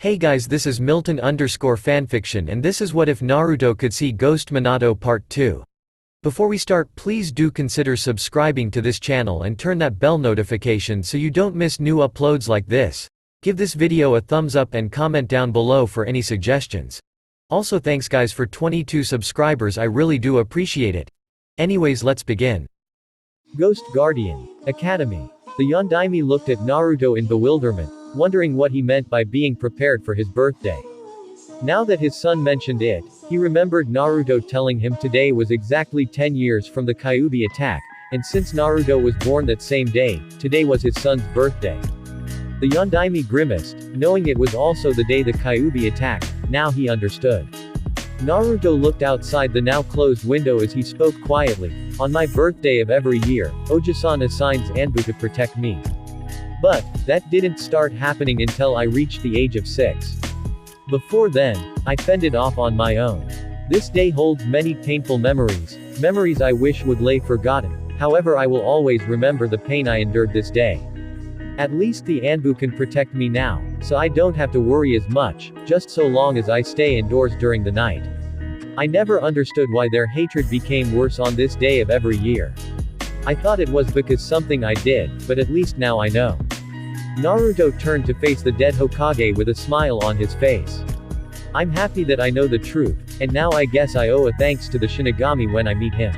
Hey guys, this is Milton_Fanfiction and this is What If Naruto Could See Ghost Minato Part 2. Before we start, please do consider subscribing to this channel and turn that bell notification so you don't miss new uploads like this. Give this video a thumbs up and comment down below for any suggestions. Also thanks guys for 22 subscribers, I really do appreciate it. Anyways, let's begin. Ghost Guardian Academy. The Yondaime looked at Naruto in bewilderment, wondering what he meant by being prepared for his birthday. Now that his son mentioned it, he remembered Naruto telling him today was exactly 10 years from the Kyuubi attack, and since Naruto was born that same day, today was his son's birthday. The Yondaime grimaced, knowing it was also the day the Kyuubi attacked. Now he understood. Naruto looked outside the now closed window as he spoke quietly. On my birthday of every year, Oji-san assigns Anbu to protect me. But that didn't start happening until I reached the age of 6. Before then, I fended off on my own. This day holds many painful memories, memories I wish would lay forgotten. However, I will always remember the pain I endured this day. At least the Anbu can protect me now, so I don't have to worry as much, just so long as I stay indoors during the night. I never understood why their hatred became worse on this day of every year. I thought it was because something I did, but at least now I know. Naruto turned to face the dead Hokage with a smile on his face. I'm happy that I know the truth, and now I guess I owe a thanks to the Shinigami when I meet him.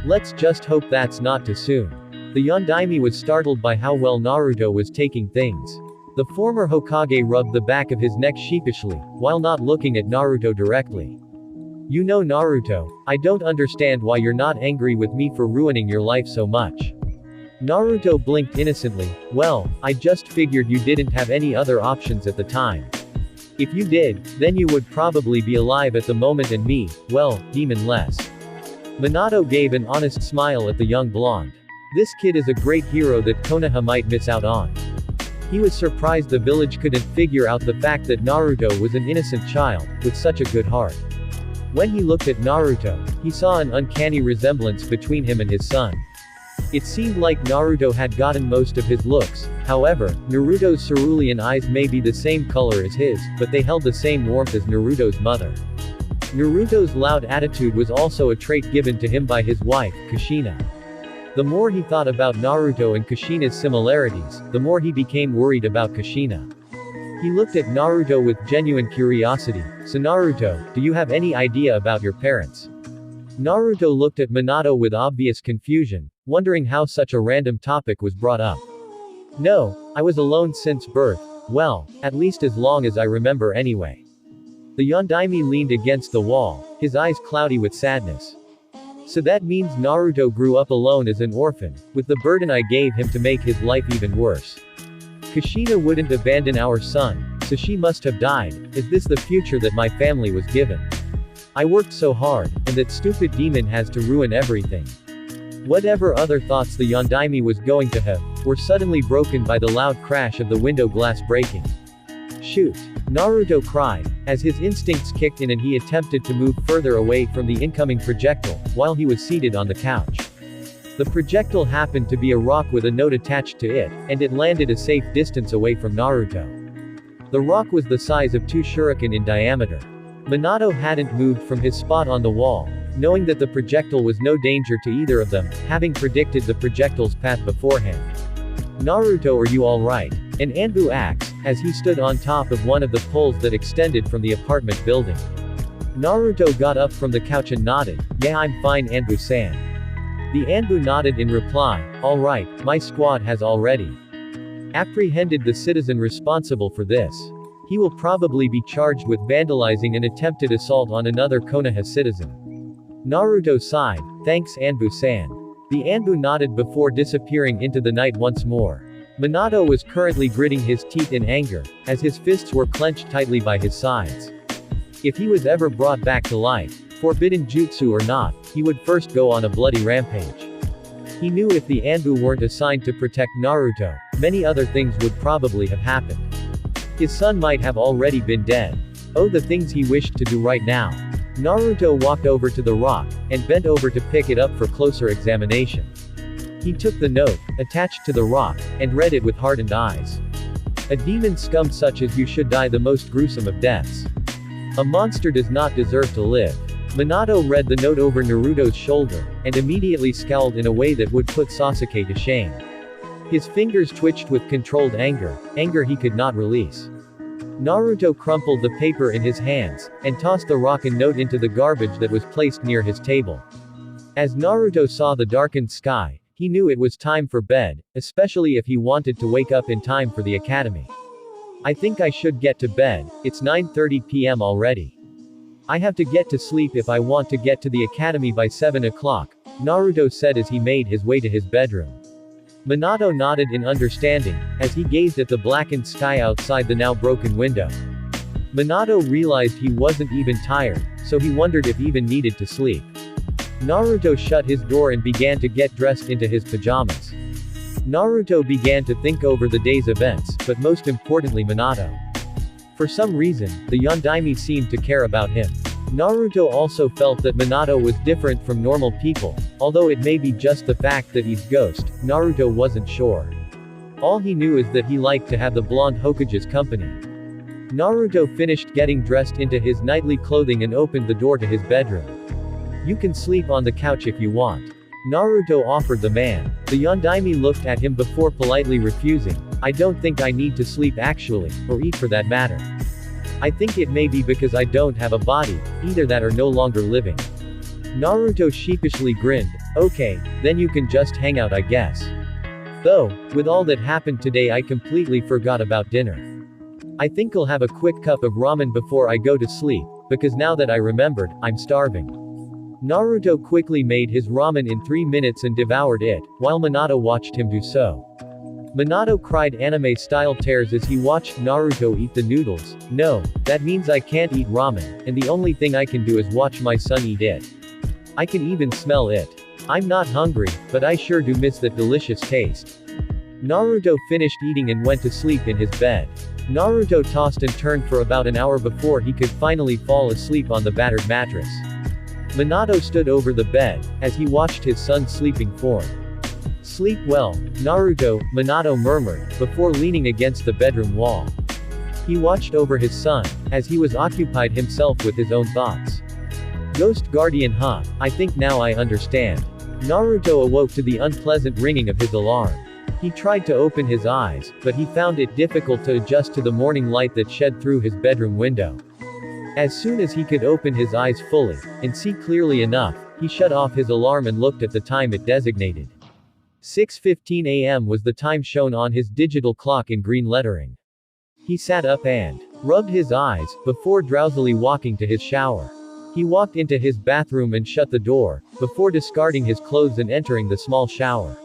Let's just hope that's not too soon. The Yondaime was startled by how well Naruto was taking things. The former Hokage rubbed the back of his neck sheepishly, while not looking at Naruto directly. You know Naruto, I don't understand why you're not angry with me for ruining your life so much. Naruto blinked innocently. Well, I just figured you didn't have any other options at the time. If you did, then you would probably be alive at the moment and me, well, demon-less. Minato gave an honest smile at the young blonde. This kid is a great hero that Konoha might miss out on. He was surprised the village couldn't figure out the fact that Naruto was an innocent child, with such a good heart. When he looked at Naruto, he saw an uncanny resemblance between him and his son. It seemed like Naruto had gotten most of his looks. However, Naruto's cerulean eyes may be the same color as his, but they held the same warmth as Naruto's mother. Naruto's loud attitude was also a trait given to him by his wife, Kushina. The more he thought about Naruto and Kushina's similarities, the more he became worried about Kushina. He looked at Naruto with genuine curiosity. So Naruto, do you have any idea about your parents? Naruto looked at Minato with obvious confusion, wondering how such a random topic was brought up. No, I was alone since birth, well, at least as long as I remember anyway. The Yondaime leaned against the wall, his eyes cloudy with sadness. So that means Naruto grew up alone as an orphan, with the burden I gave him to make his life even worse. Kushina wouldn't abandon our son, so she must have died. Is this the future that my family was given? I worked so hard, and that stupid demon has to ruin everything. Whatever other thoughts the Yondaime was going to have, were suddenly broken by the loud crash of the window glass breaking. Shoot! Naruto cried, as his instincts kicked in and he attempted to move further away from the incoming projectile, while he was seated on the couch. The projectile happened to be a rock with a note attached to it, and it landed a safe distance away from Naruto. The rock was the size of 2 shuriken in diameter. Minato hadn't moved from his spot on the wall, knowing that the projectile was no danger to either of them, having predicted the projectile's path beforehand. Naruto, are you alright? An Anbu asked, as he stood on top of one of the poles that extended from the apartment building. Naruto got up from the couch and nodded. Yeah, I'm fine, Anbu-san. The Anbu nodded in reply. Alright, my squad has already apprehended the citizen responsible for this. He will probably be charged with vandalizing an attempted assault on another Konoha citizen. Naruto sighed. Thanks, Anbu-san. The Anbu nodded before disappearing into the night once more. Minato was currently gritting his teeth in anger, as his fists were clenched tightly by his sides. If he was ever brought back to life, forbidden jutsu or not, he would first go on a bloody rampage. He knew if the Anbu weren't assigned to protect Naruto, many other things would probably have happened. His son might have already been dead. Oh, the things he wished to do right now. Naruto walked over to the rock, and bent over to pick it up for closer examination. He took the note, attached to the rock, and read it with hardened eyes. A demon scum such as you should die the most gruesome of deaths. A monster does not deserve to live. Minato read the note over Naruto's shoulder, and immediately scowled in a way that would put Sasuke to shame. His fingers twitched with controlled anger he could not release. Naruto crumpled the paper in his hands, and tossed the rock and note into the garbage that was placed near his table. As Naruto saw the darkened sky, he knew it was time for bed, especially if he wanted to wake up in time for the academy. I think I should get to bed, it's 9:30 p.m. already. I have to get to sleep if I want to get to the academy by 7 o'clock, Naruto said as he made his way to his bedroom. Minato nodded in understanding, as he gazed at the blackened sky outside the now broken window. Minato realized he wasn't even tired, so he wondered if he even needed to sleep. Naruto shut his door and began to get dressed into his pajamas. Naruto began to think over the day's events, but most importantly Minato. For some reason, the Yondaime seemed to care about him. Naruto also felt that Minato was different from normal people, although it may be just the fact that he's ghost, Naruto wasn't sure. All he knew is that he liked to have the blonde Hokage's company. Naruto finished getting dressed into his nightly clothing and opened the door to his bedroom. You can sleep on the couch if you want. Naruto offered the man. The Yondaime looked at him before politely refusing. I don't think I need to sleep actually, or eat for that matter. I think it may be because I don't have a body, either that or no longer living. Naruto sheepishly grinned. Okay, then you can just hang out I guess. Though, with all that happened today I completely forgot about dinner. I think I'll have a quick cup of ramen before I go to sleep, because now that I remembered, I'm starving. Naruto quickly made his ramen in 3 minutes and devoured it, while Minato watched him do so. Minato cried anime-style tears as he watched Naruto eat the noodles. No, that means I can't eat ramen, and the only thing I can do is watch my son eat it. I can even smell it. I'm not hungry, but I sure do miss that delicious taste. Naruto finished eating and went to sleep in his bed. Naruto tossed and turned for about an hour before he could finally fall asleep on the battered mattress. Minato stood over the bed, as he watched his son's sleeping form. Sleep well, Naruto, Minato murmured, before leaning against the bedroom wall. He watched over his son, as he was occupied himself with his own thoughts. Ghost Guardian huh, I think now I understand. Naruto awoke to the unpleasant ringing of his alarm. He tried to open his eyes, but he found it difficult to adjust to the morning light that shed through his bedroom window. As soon as he could open his eyes fully, and see clearly enough, he shut off his alarm and looked at the time it designated. 6:15 a.m. was the time shown on his digital clock in green lettering. He sat up and rubbed his eyes, before drowsily walking to his shower. He walked into his bathroom and shut the door, before discarding his clothes and entering the small shower.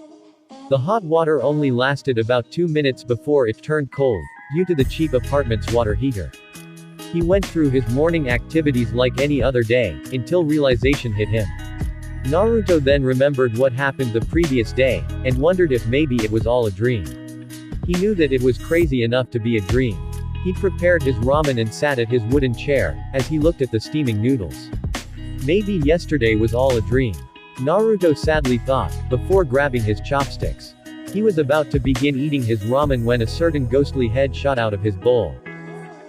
The hot water only lasted about 2 minutes before it turned cold, due to the cheap apartment's water heater. He went through his morning activities like any other day, until realization hit him. Naruto then remembered what happened the previous day, and wondered if maybe it was all a dream. He knew that it was crazy enough to be a dream. He prepared his ramen and sat at his wooden chair, as he looked at the steaming noodles. Maybe yesterday was all a dream. Naruto sadly thought, before grabbing his chopsticks. He was about to begin eating his ramen when a certain ghostly head shot out of his bowl.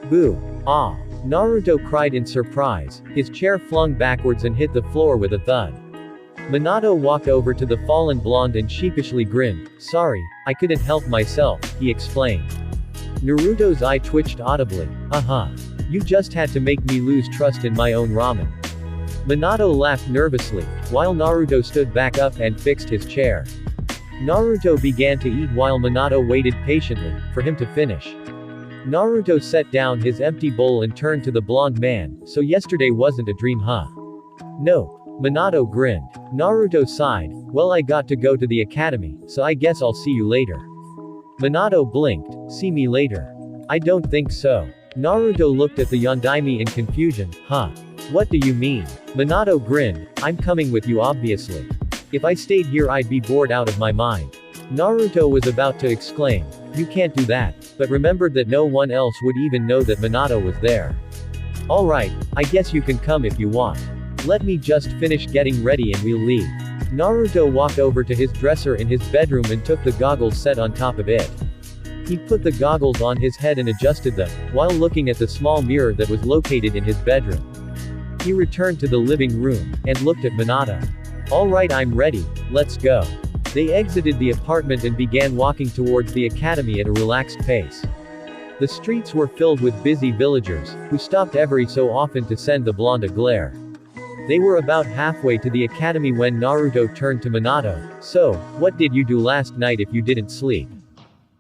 Boo! Ah! Naruto cried in surprise, his chair flung backwards and hit the floor with a thud. Minato walked over to the fallen blonde and sheepishly grinned. Sorry, I couldn't help myself, he explained. Naruto's eye twitched audibly. You just had to make me lose trust in my own ramen. Minato laughed nervously, while Naruto stood back up and fixed his chair. Naruto began to eat while Minato waited patiently, for him to finish. Naruto set down his empty bowl and turned to the blonde man. So yesterday wasn't a dream huh? Nope. Minato grinned. Naruto sighed. Well, I got to go to the academy, so I guess I'll see you later. Minato blinked. See me later. I don't think so. Naruto looked at the Yondaime in confusion. Huh? What do you mean? Minato grinned. I'm coming with you obviously. If I stayed here I'd be bored out of my mind. Naruto was about to exclaim, you can't do that, but remembered that no one else would even know that Minato was there. Alright, I guess you can come if you want. Let me just finish getting ready and we'll leave. Naruto walked over to his dresser in his bedroom and took the goggles set on top of it. He put the goggles on his head and adjusted them, while looking at the small mirror that was located in his bedroom. He returned to the living room, and looked at Minato. Alright, I'm ready, let's go. They exited the apartment and began walking towards the academy at a relaxed pace. The streets were filled with busy villagers, who stopped every so often to send the blonde a glare. They were about halfway to the academy when Naruto turned to Minato. So, what did you do last night if you didn't sleep?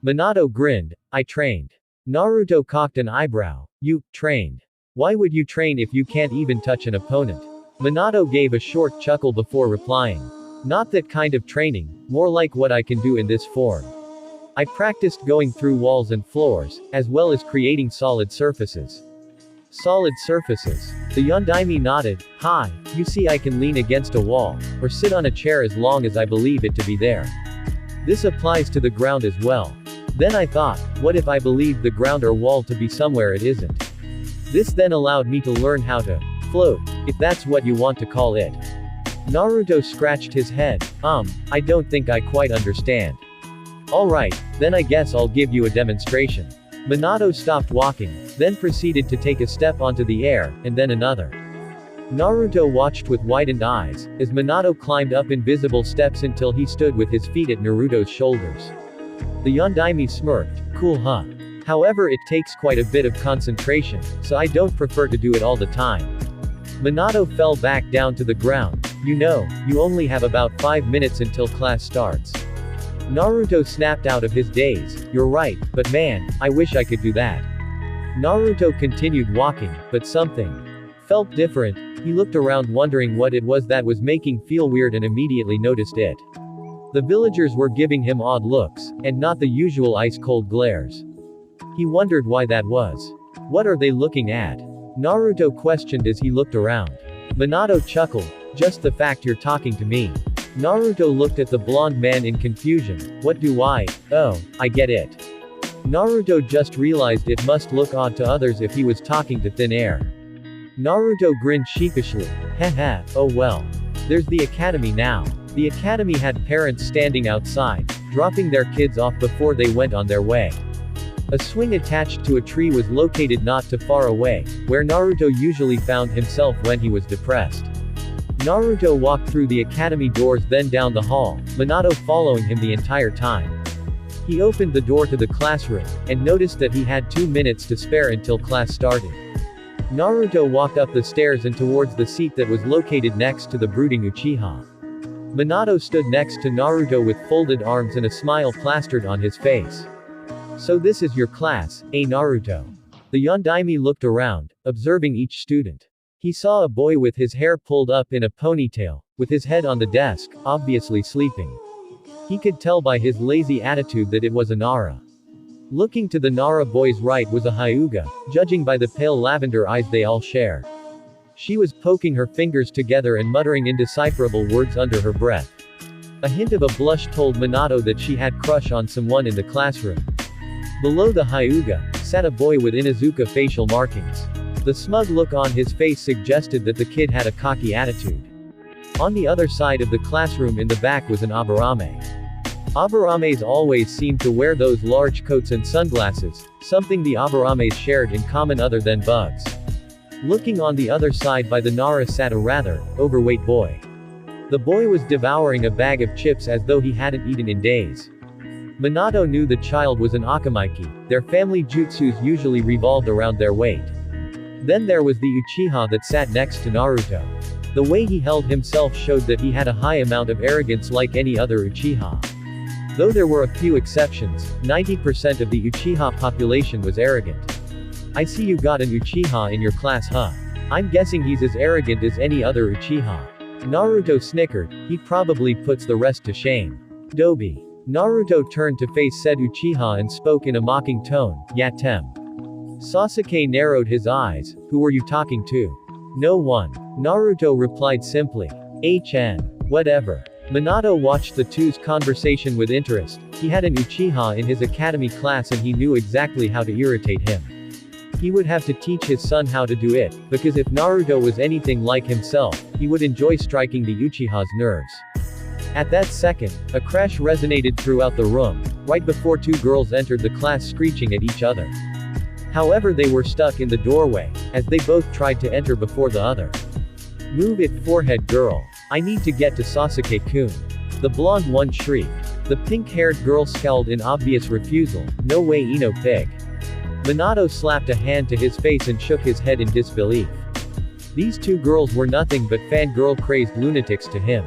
Minato grinned. I trained. Naruto cocked an eyebrow. You trained? Why would you train if you can't even touch an opponent? Minato gave a short chuckle before replying. Not that kind of training, more like what I can do in this form. I practiced going through walls and floors, as well as creating solid surfaces. Solid surfaces. The Yondaime nodded. Hi, you see I can lean against a wall, or sit on a chair as long as I believe it to be there. This applies to the ground as well. Then I thought, what if I believed the ground or wall to be somewhere it isn't? This then allowed me to learn how to float, if that's what you want to call it. Naruto scratched his head. I don't think I quite understand. Alright, then I guess I'll give you a demonstration. Minato stopped walking, then proceeded to take a step onto the air, and then another. Naruto watched with widened eyes, as Minato climbed up invisible steps until he stood with his feet at Naruto's shoulders. The Yondaime smirked. Cool huh? However, it takes quite a bit of concentration, so I don't prefer to do it all the time. Minato fell back down to the ground. You know, you only have about 5 minutes until class starts. Naruto snapped out of his daze. You're right, but man, I wish I could do that. Naruto continued walking, but something felt different. He looked around wondering what it was that was making feel weird and immediately noticed it. The villagers were giving him odd looks, and not the usual ice-cold glares. He wondered why that was. What are they looking at? Naruto questioned as he looked around. Minato chuckled. Just the fact you're talking to me. Naruto looked at the blonde man in confusion. What do I? Oh, I get it. Naruto just realized it must look odd to others if he was talking to thin air. Naruto grinned sheepishly. Haha, oh well. There's the academy now. The academy had parents standing outside, dropping their kids off before they went on their way. A swing attached to a tree was located not too far away, where Naruto usually found himself when he was depressed. Naruto walked through the academy doors then down the hall, Minato following him the entire time. He opened the door to the classroom, and noticed that he had 2 minutes to spare until class started. Naruto walked up the stairs and towards the seat that was located next to the brooding Uchiha. Minato stood next to Naruto with folded arms and a smile plastered on his face. So this is your class, eh Naruto? The Yondaime looked around, observing each student. He saw a boy with his hair pulled up in a ponytail, with his head on the desk, obviously sleeping. He could tell by his lazy attitude that it was a Nara. Looking to the Nara boy's right was a Hyuga, judging by the pale lavender eyes they all share. She was poking her fingers together and muttering indecipherable words under her breath. A hint of a blush told Minato that she had crush on someone in the classroom. Below the Hyuga, sat a boy with Inuzuka facial markings. The smug look on his face suggested that the kid had a cocky attitude. On the other side of the classroom in the back was an Aburame. Aburames always seemed to wear those large coats and sunglasses, something the Aburames shared in common other than bugs. Looking on the other side by the Nara sat a rather overweight boy. The boy was devouring a bag of chips as though he hadn't eaten in days. Minato knew the child was an Akamaki, their family jutsus usually revolved around their weight. Then there was the Uchiha that sat next to Naruto. The way he held himself showed that he had a high amount of arrogance like any other Uchiha. Though there were a few exceptions, 90% of the Uchiha population was arrogant. I see you got an Uchiha in your class huh? I'm guessing he's as arrogant as any other Uchiha. Naruto snickered. He probably puts the rest to shame. Dobi. Naruto turned to face said Uchiha and spoke in a mocking tone. Yatem. Sasuke narrowed his eyes. Who were you talking to? No one. Naruto replied simply. HN. Whatever. Minato watched the two's conversation with interest. He had an Uchiha in his academy class and he knew exactly how to irritate him. He would have to teach his son how to do it, because if Naruto was anything like himself, he would enjoy striking the Uchiha's nerves. At that second, a crash resonated throughout the room. right before two girls entered the class screeching at each other. However, they were stuck in the doorway, as they both tried to enter before the other. Move it, forehead girl. I need to get to Sasuke-kun. The blonde one shrieked. The pink-haired girl scowled in obvious refusal. No way, Ino pig. Minato slapped a hand to his face and shook his head in disbelief. These two girls were nothing but fangirl-crazed lunatics to him.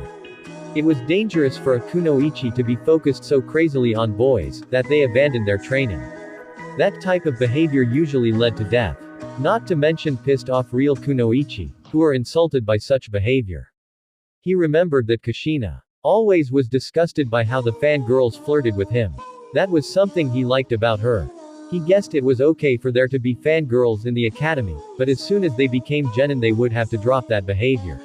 It was dangerous for a kunoichi to be focused so crazily on boys, that they abandoned their training. That type of behavior usually led to death. Not to mention pissed off real kunoichi, who are insulted by such behavior. He remembered that Kushina always was disgusted by how the fangirls flirted with him. That was something he liked about her. He guessed it was okay for there to be fangirls in the academy, but as soon as they became genin they would have to drop that behavior.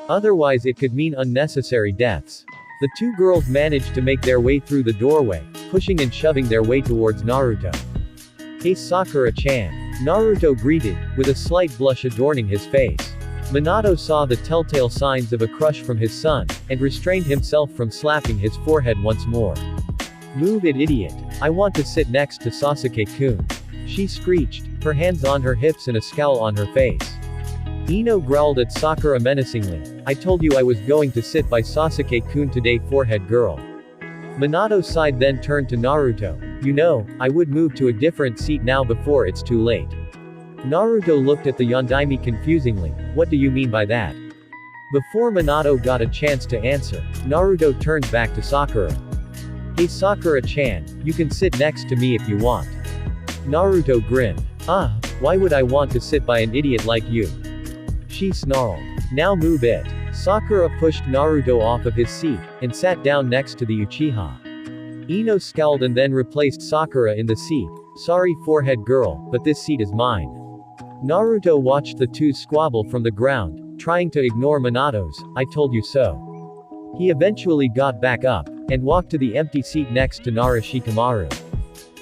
Otherwise it could mean unnecessary deaths. The two girls managed to make their way through the doorway, pushing and shoving their way towards Naruto. Hey Sakura-chan. Naruto greeted, with a slight blush adorning his face. Minato saw the telltale signs of a crush from his son, and restrained himself from slapping his forehead once more. Move it, idiot. I want to sit next to Sasuke-kun. She screeched, her hands on her hips and a scowl on her face. Ino growled at Sakura menacingly. I told you I was going to sit by Sasuke-kun today, forehead girl. Minato sighed, then turned to Naruto. You know, I would move to a different seat now before it's too late. Naruto looked at the Yondaime confusingly. What do you mean by that? Before Minato got a chance to answer, Naruto turned back to Sakura. Hey Sakura-chan, you can sit next to me if you want. Naruto grinned. Why would I want to sit by an idiot like you? She snarled. Now move it. Sakura pushed Naruto off of his seat, and sat down next to the Uchiha. Ino scowled and then replaced Sakura in the seat. Sorry, forehead girl, but this seat is mine. Naruto watched the two squabble from the ground, trying to ignore Minato's, I told you so. He eventually got back up, and walked to the empty seat next to Shikamaru.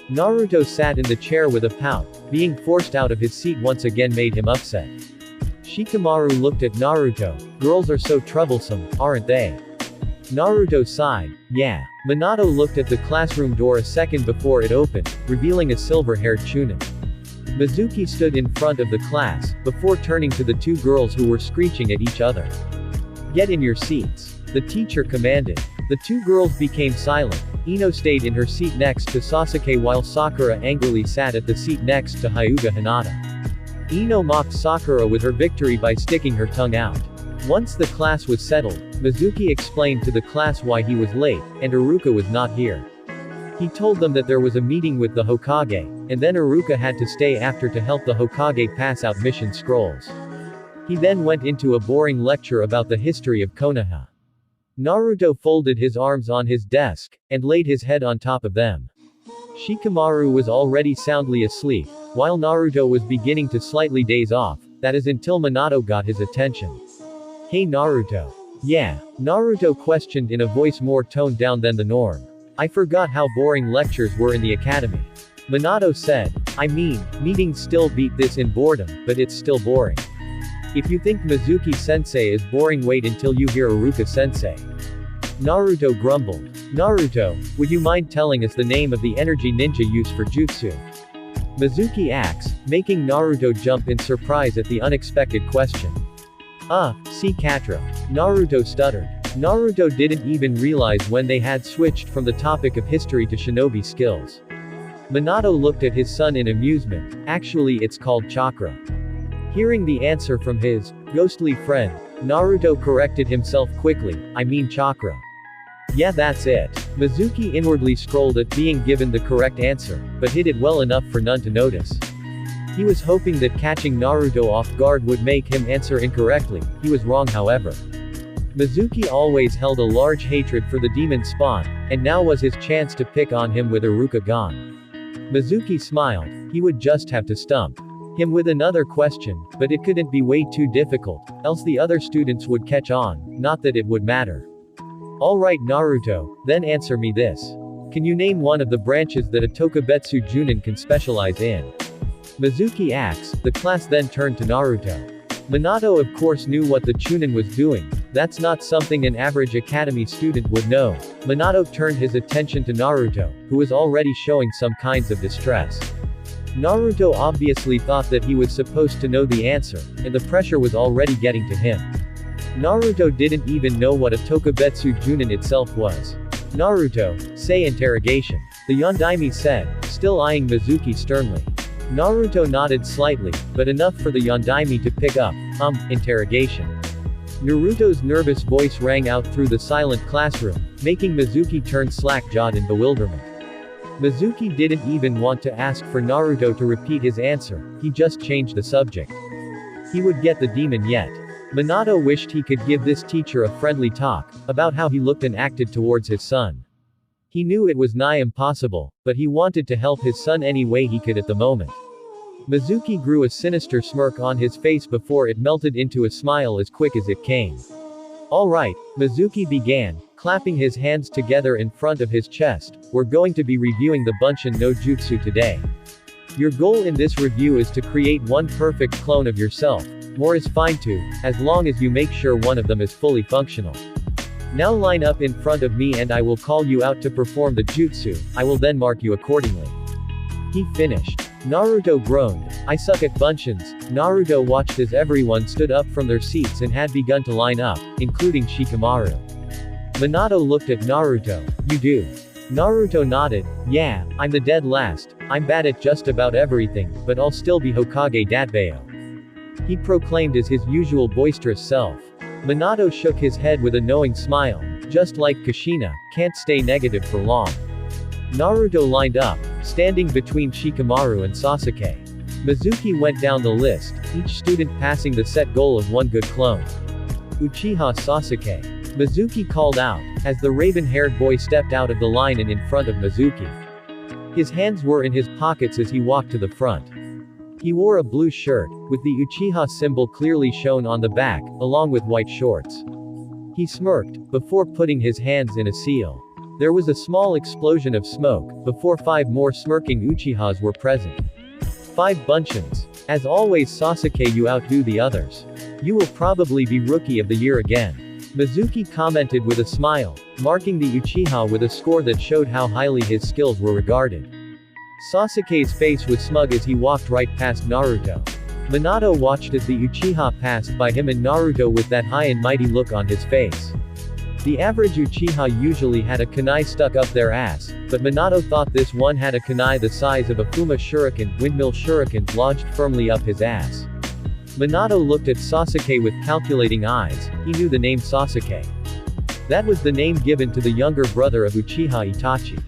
Naruto sat in the chair with a pout. Being forced out of his seat once again made him upset. Shikamaru looked at Naruto. Girls are so troublesome, aren't they? Naruto sighed. Yeah. Minato looked at the classroom door a second before it opened, revealing a silver-haired Chunin. Mizuki stood in front of the class, before turning to the two girls who were screeching at each other. Get in your seats. The teacher commanded. The two girls became silent. Ino stayed in her seat next to Sasuke while Sakura angrily sat at the seat next to Hyuga Hinata. Ino mocked Sakura with her victory by sticking her tongue out. Once the class was settled, Mizuki explained to the class why he was late, and Iruka was not here. He told them that there was a meeting with the Hokage, and then Iruka had to stay after to help the Hokage pass out mission scrolls. He then went into a boring lecture about the history of Konoha. Naruto folded his arms on his desk, and laid his head on top of them. Shikamaru was already soundly asleep, while Naruto was beginning to slightly daze off, that is until Minato got his attention. Hey Naruto. Yeah? Naruto questioned in a voice more toned down than the norm. I forgot how boring lectures were in the academy. Minato said. I mean, meetings still beat this in boredom, but it's still boring. If you think Mizuki-sensei is boring, wait until you hear Iruka-sensei. Naruto grumbled. Naruto, would you mind telling us the name of the energy ninja used for jutsu? Mizuki asked, making Naruto jump in surprise at the unexpected question. See Katra. Naruto stuttered. Naruto didn't even realize when they had switched from the topic of history to shinobi skills. Minato looked at his son in amusement. Actually, it's called chakra. Hearing the answer from his ghostly friend, Naruto corrected himself quickly. I mean chakra. Yeah, that's it. Mizuki inwardly scrolled at being given the correct answer, but hid it well enough for none to notice. He was hoping that catching Naruto off guard would make him answer incorrectly. He was wrong, however. Mizuki always held a large hatred for the demon spawn, and now was his chance to pick on him with Iruka gone. Mizuki smiled. He would just have to stump him with another question, but it couldn't be way too difficult, else the other students would catch on, not that it would matter. Alright Naruto, then answer me this. Can you name one of the branches that a Tokubetsu Junin can specialize in? Mizuki asked. The class then turned to Naruto. Minato of course knew what the Chunin was doing, That's not something an average academy student would know. Minato turned his attention to Naruto, who was already showing some kinds of distress. Naruto obviously thought that he was supposed to know the answer, and the pressure was already getting to him. Naruto didn't even know what a Tokubetsu Junin itself was. Naruto, say interrogation. The Yondaime said, still eyeing Mizuki sternly. Naruto nodded slightly, but enough for the Yondaime to pick up, interrogation. Naruto's nervous voice rang out through the silent classroom, making Mizuki turn slack-jawed in bewilderment. Mizuki didn't even want to ask for Naruto to repeat his answer, he just changed the subject. He would get the demon yet. Minato wished he could give this teacher a friendly talk, about how he looked and acted towards his son. He knew it was nigh impossible, but he wanted to help his son any way he could at the moment. Mizuki grew a sinister smirk on his face before it melted into a smile as quick as it came. Alright, Mizuki began, clapping his hands together in front of his chest, we're going to be reviewing the Bunshin no Jutsu today. Your goal in this review is to create one perfect clone of yourself. More is fine too, as long as you make sure one of them is fully functional. Now line up in front of me and I will call you out to perform the jutsu, I will then mark you accordingly. He finished. Naruto groaned, I suck at Bunshins. Naruto watched as everyone stood up from their seats and had begun to line up, including Shikamaru. Minato looked at Naruto, you do. Naruto nodded, yeah, I'm the dead last, I'm bad at just about everything, but I'll still be Hokage Dadbayo. He proclaimed as his usual boisterous self. Minato shook his head with a knowing smile, just like Kushina, can't stay negative for long. Naruto lined up, standing between Shikamaru and Sasuke. Mizuki went down the list, each student passing the set goal of one good clone. Uchiha Sasuke. Mizuki called out, as the raven-haired boy stepped out of the line and in front of Mizuki. His hands were in his pockets as he walked to the front. He wore a blue shirt, with the Uchiha symbol clearly shown on the back, along with white shorts. He smirked, before putting his hands in a seal. There was a small explosion of smoke, before 5 more smirking Uchihas were present. 5 Bunshins. As always Sasuke, you outdo the others. You will probably be Rookie of the Year again. Mizuki commented with a smile, marking the Uchiha with a score that showed how highly his skills were regarded. Sasuke's face was smug as he walked right past Naruto. Minato watched as the Uchiha passed by him and Naruto with that high and mighty look on his face. The average Uchiha usually had a kunai stuck up their ass, but Minato thought this one had a kunai the size of a Fuma shuriken, windmill shuriken, lodged firmly up his ass. Minato looked at Sasuke with calculating eyes, he knew the name Sasuke. That was the name given to the younger brother of Uchiha Itachi.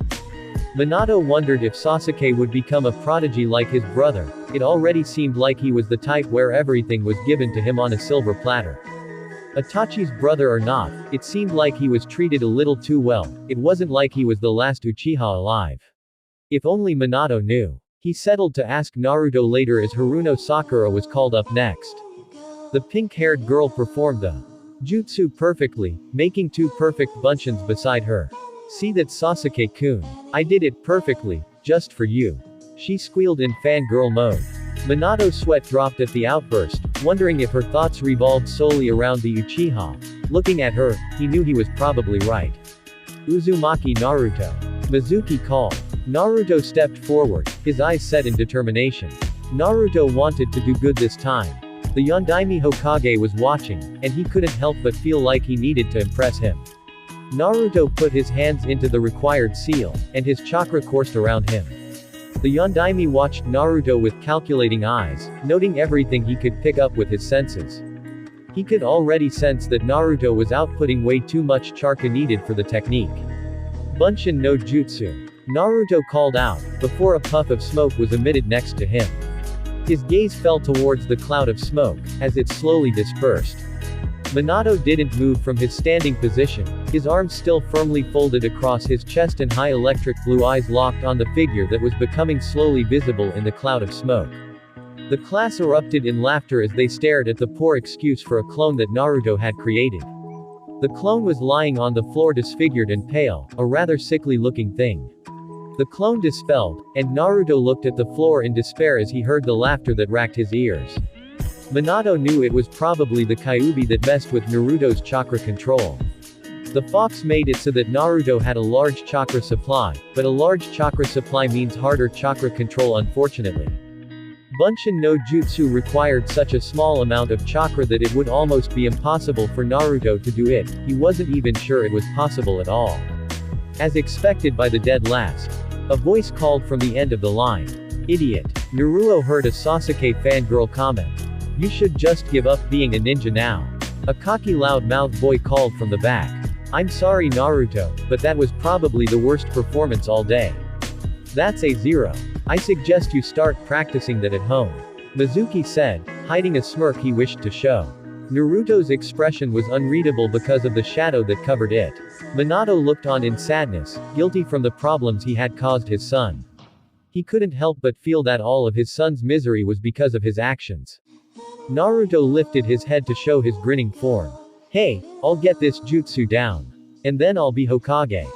Minato wondered if Sasuke would become a prodigy like his brother, it already seemed like he was the type where everything was given to him on a silver platter. Itachi's brother or not, it seemed like he was treated a little too well, it wasn't like he was the last Uchiha alive. If only Minato knew. He settled to ask Naruto later as Haruno Sakura was called up next. The pink-haired girl performed the jutsu perfectly, making 2 perfect Bunshins beside her. See that Sasuke-kun. I did it perfectly, just for you. She squealed in fangirl mode. Minato's sweat dropped at the outburst, wondering if her thoughts revolved solely around the Uchiha. Looking at her, he knew he was probably right. Uzumaki Naruto. Mizuki called. Naruto stepped forward, his eyes set in determination. Naruto wanted to do good this time. The Yondaime Hokage was watching, and he couldn't help but feel like he needed to impress him. Naruto put his hands into the required seal, and his chakra coursed around him. The Yondaime watched Naruto with calculating eyes, noting everything he could pick up with his senses. He could already sense that Naruto was outputting way too much chakra needed for the technique. Bunshin no Jutsu. Naruto called out, before a puff of smoke was emitted next to him. His gaze fell towards the cloud of smoke, as it slowly dispersed. Minato didn't move from his standing position, his arms still firmly folded across his chest and high electric blue eyes locked on the figure that was becoming slowly visible in the cloud of smoke. The class erupted in laughter as they stared at the poor excuse for a clone that Naruto had created. The clone was lying on the floor disfigured and pale, a rather sickly-looking thing. The clone dispelled, and Naruto looked at the floor in despair as he heard the laughter that racked his ears. Minato knew it was probably the Kyuubi that messed with Naruto's chakra control. The fox made it so that Naruto had a large chakra supply, but a large chakra supply means harder chakra control unfortunately. Bunshin no Jutsu required such a small amount of chakra that it would almost be impossible for Naruto to do it, he wasn't even sure it was possible at all. As expected by the dead last. A voice called from the end of the line. Idiot. Naruto heard a Sasuke fangirl comment. You should just give up being a ninja now. A cocky loud-mouthed boy called from the back. I'm sorry Naruto, but that was probably the worst performance all day. That's a 0. I suggest you start practicing that at home. Mizuki said, hiding a smirk he wished to show. Naruto's expression was unreadable because of the shadow that covered it. Minato looked on in sadness, guilty from the problems he had caused his son. He couldn't help but feel that all of his son's misery was because of his actions. Naruto lifted his head to show his grinning form. Hey, I'll get this jutsu down. And then I'll be Hokage.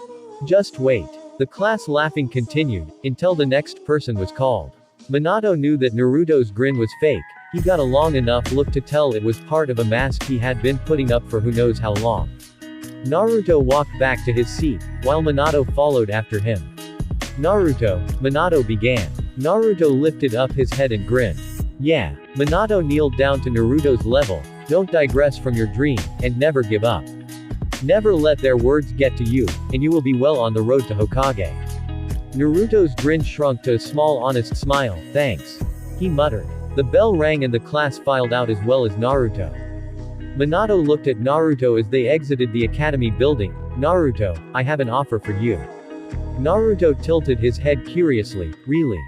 Just wait. The class laughing continued, until the next person was called. Minato knew that Naruto's grin was fake, he got a long enough look to tell it was part of a mask he had been putting up for who knows how long. Naruto walked back to his seat, while Minato followed after him. Naruto, Minato began. Naruto lifted up his head and grinned. Yeah. Minato kneeled down to Naruto's level, don't digress from your dream, and never give up. Never let their words get to you, and you will be well on the road to Hokage. Naruto's grin shrunk to a small honest smile, thanks. He muttered. The bell rang and the class filed out as well as Naruto. Minato looked at Naruto as they exited the academy building. Naruto, I have an offer for you. Naruto tilted his head curiously, really?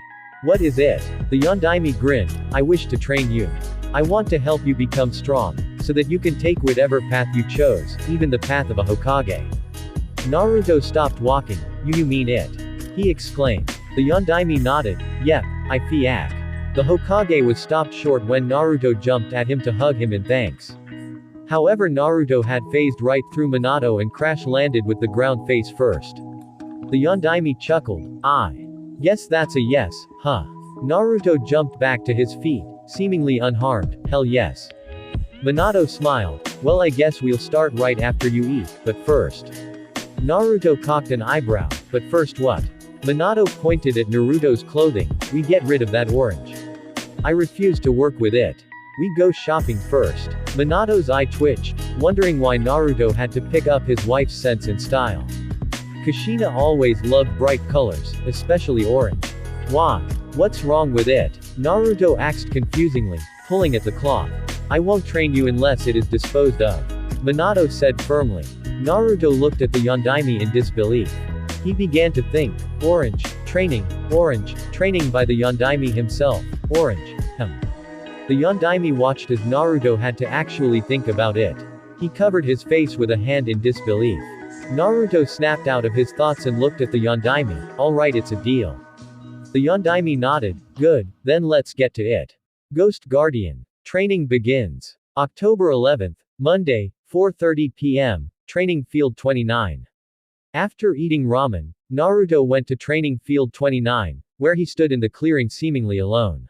What is it? The Yondaime grinned, I wish to train you. I want to help you become strong, so that you can take whatever path you chose, even the path of a Hokage. Naruto stopped walking, you mean it? He exclaimed. The Yondaime nodded, yep, I fiak. The Hokage was stopped short when Naruto jumped at him to hug him in thanks. However Naruto had phased right through Minato and crash-landed with the ground face first. The Yondaime chuckled, I guess that's a yes, huh? Naruto jumped back to his feet, seemingly unharmed, hell yes. Minato smiled, well I guess we'll start right after you eat, but first. Naruto cocked an eyebrow, but first what? Minato pointed at Naruto's clothing, we get rid of that orange. I refuse to work with it. We go shopping first. Minato's eye twitched, wondering why Naruto had to pick up his wife's sense and style. Kushina always loved bright colors, especially orange. Why? What's wrong with it? Naruto asked confusingly, pulling at the cloth. I won't train you unless it is disposed of. Minato said firmly. Naruto looked at the Yondaime in disbelief. He began to think, orange, training by the Yondaime himself, orange, The Yondaime watched as Naruto had to actually think about it. He covered his face with a hand in disbelief. Naruto snapped out of his thoughts and looked at the Yondaime, alright it's a deal. The Yondaime nodded, good, then let's get to it. Ghost Guardian. Training begins. October 11th, Monday, 4:30 p.m., Training Field 29. After eating ramen, Naruto went to Training Field 29, where he stood in the clearing seemingly alone.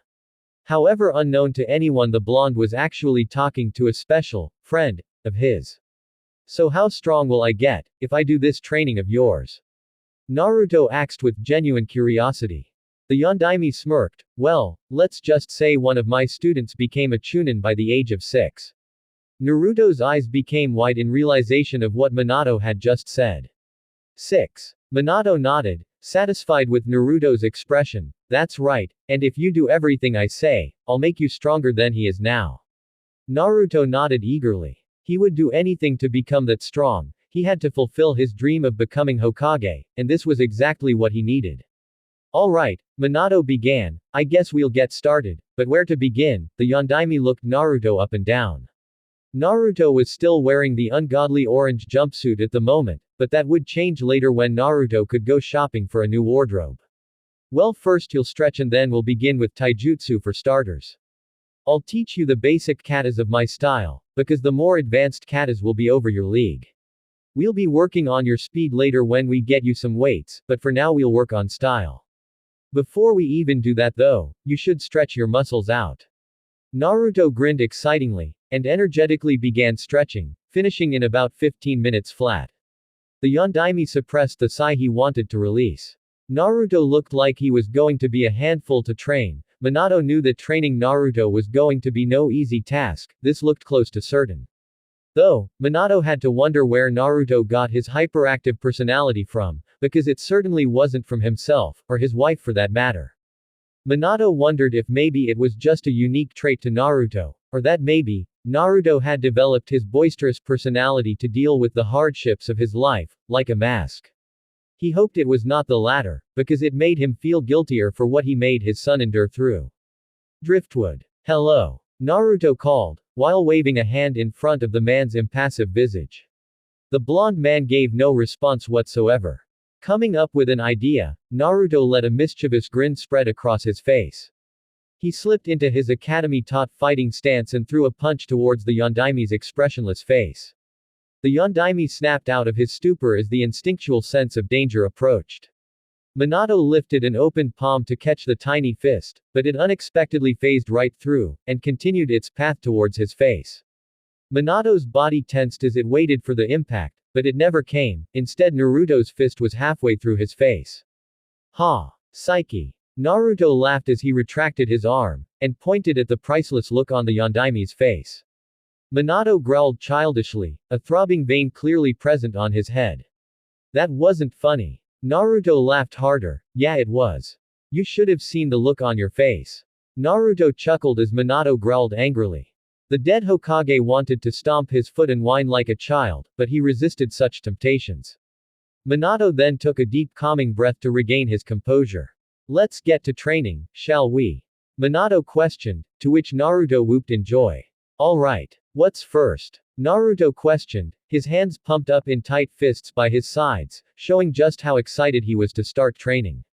However unknown to anyone the blonde was actually talking to a special friend of his. So how strong will I get, if I do this training of yours? Naruto asked with genuine curiosity. The Yondaime smirked, well, let's just say one of my students became a chunin by the age of 6. Naruto's eyes became wide in realization of what Minato had just said. 6. Minato nodded, satisfied with Naruto's expression, that's right, and if you do everything I say, I'll make you stronger than he is now. Naruto nodded eagerly. He would do anything to become that strong, he had to fulfill his dream of becoming Hokage, and this was exactly what he needed. Alright, Minato began, I guess we'll get started, but where to begin? The Yondaime looked Naruto up and down. Naruto was still wearing the ungodly orange jumpsuit at the moment, but that would change later when Naruto could go shopping for a new wardrobe. Well first you'll stretch and then we'll begin with taijutsu for starters. I'll teach you the basic katas of my style, because the more advanced katas will be over your league. We'll be working on your speed later when we get you some weights, but for now we'll work on style. Before we even do that though, you should stretch your muscles out. Naruto grinned excitingly, and energetically began stretching, finishing in about 15 minutes flat. The Yondaime suppressed the sigh he wanted to release. Naruto looked like he was going to be a handful to train. Minato knew that training Naruto was going to be no easy task, this looked close to certain. Though, Minato had to wonder where Naruto got his hyperactive personality from, because it certainly wasn't from himself, or his wife for that matter. Minato wondered if maybe it was just a unique trait to Naruto, or that maybe, Naruto had developed his boisterous personality to deal with the hardships of his life, like a mask. He hoped it was not the latter, because it made him feel guiltier for what he made his son endure through. Driftwood. Hello. Naruto called, while waving a hand in front of the man's impassive visage. The blond man gave no response whatsoever. Coming up with an idea, Naruto let a mischievous grin spread across his face. He slipped into his academy-taught fighting stance and threw a punch towards the Yondaime's expressionless face. The Yondaime snapped out of his stupor as the instinctual sense of danger approached. Minato lifted an open palm to catch the tiny fist, but it unexpectedly phased right through, and continued its path towards his face. Minato's body tensed as it waited for the impact, but it never came. Instead, Naruto's fist was halfway through his face. Ha! Psyche! Naruto laughed as he retracted his arm, and pointed at the priceless look on the Yondaime's face. Minato growled childishly, a throbbing vein clearly present on his head. That wasn't funny. Naruto laughed harder. Yeah, it was. You should have seen the look on your face. Naruto chuckled as Minato growled angrily. The dead Hokage wanted to stomp his foot and whine like a child, but he resisted such temptations. Minato then took a deep calming breath to regain his composure. Let's get to training, shall we? Minato questioned, to which Naruto whooped in joy. Alright. What's first? Naruto questioned, his hands pumped up in tight fists by his sides, showing just how excited he was to start training.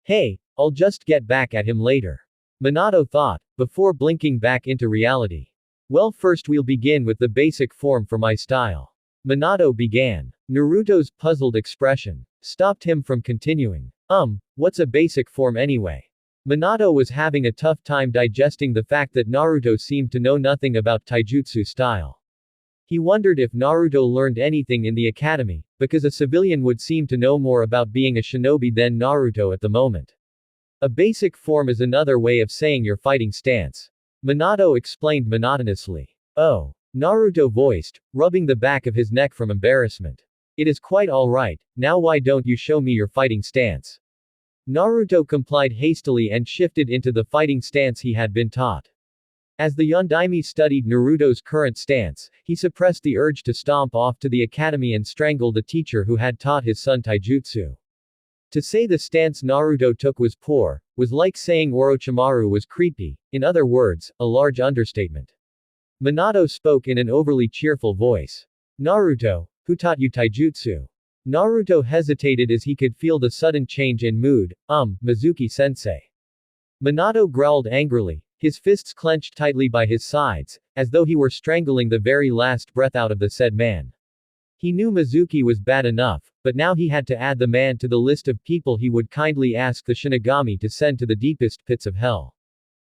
Hey, I'll just get back at him later. Minato thought, before blinking back into reality. Well, first we'll begin with the basic form for my style. Minato began. Naruto's puzzled expression stopped him from continuing. What's a basic form anyway? Minato was having a tough time digesting the fact that Naruto seemed to know nothing about taijutsu style. He wondered if Naruto learned anything in the academy, because a civilian would seem to know more about being a shinobi than Naruto at the moment. A basic form is another way of saying your fighting stance. Minato explained monotonously. Oh. Naruto voiced, rubbing the back of his neck from embarrassment. It is quite alright, now why don't you show me your fighting stance? Naruto complied hastily and shifted into the fighting stance he had been taught. As the Yondaime studied Naruto's current stance, he suppressed the urge to stomp off to the academy and strangle the teacher who had taught his son taijutsu. To say the stance Naruto took was poor, was like saying Orochimaru was creepy, in other words, a large understatement. Minato spoke in an overly cheerful voice. Naruto, who taught you taijutsu? Naruto hesitated as he could feel the sudden change in mood. Mizuki-sensei. Minato growled angrily, his fists clenched tightly by his sides, as though he were strangling the very last breath out of the said man. He knew Mizuki was bad enough, but now he had to add the man to the list of people he would kindly ask the Shinigami to send to the deepest pits of hell.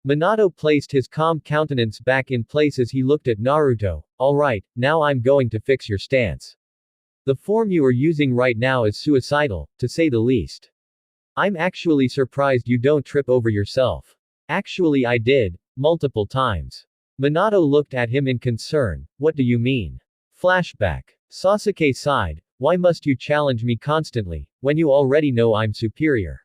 Minato placed his calm countenance back in place as he looked at Naruto. Alright, now I'm going to fix your stance. The form you are using right now is suicidal, to say the least. I'm actually surprised you don't trip over yourself. Actually I did, multiple times. Minato looked at him in concern. What do you mean? Flashback. Sasuke sighed, why must you challenge me constantly, when you already know I'm superior?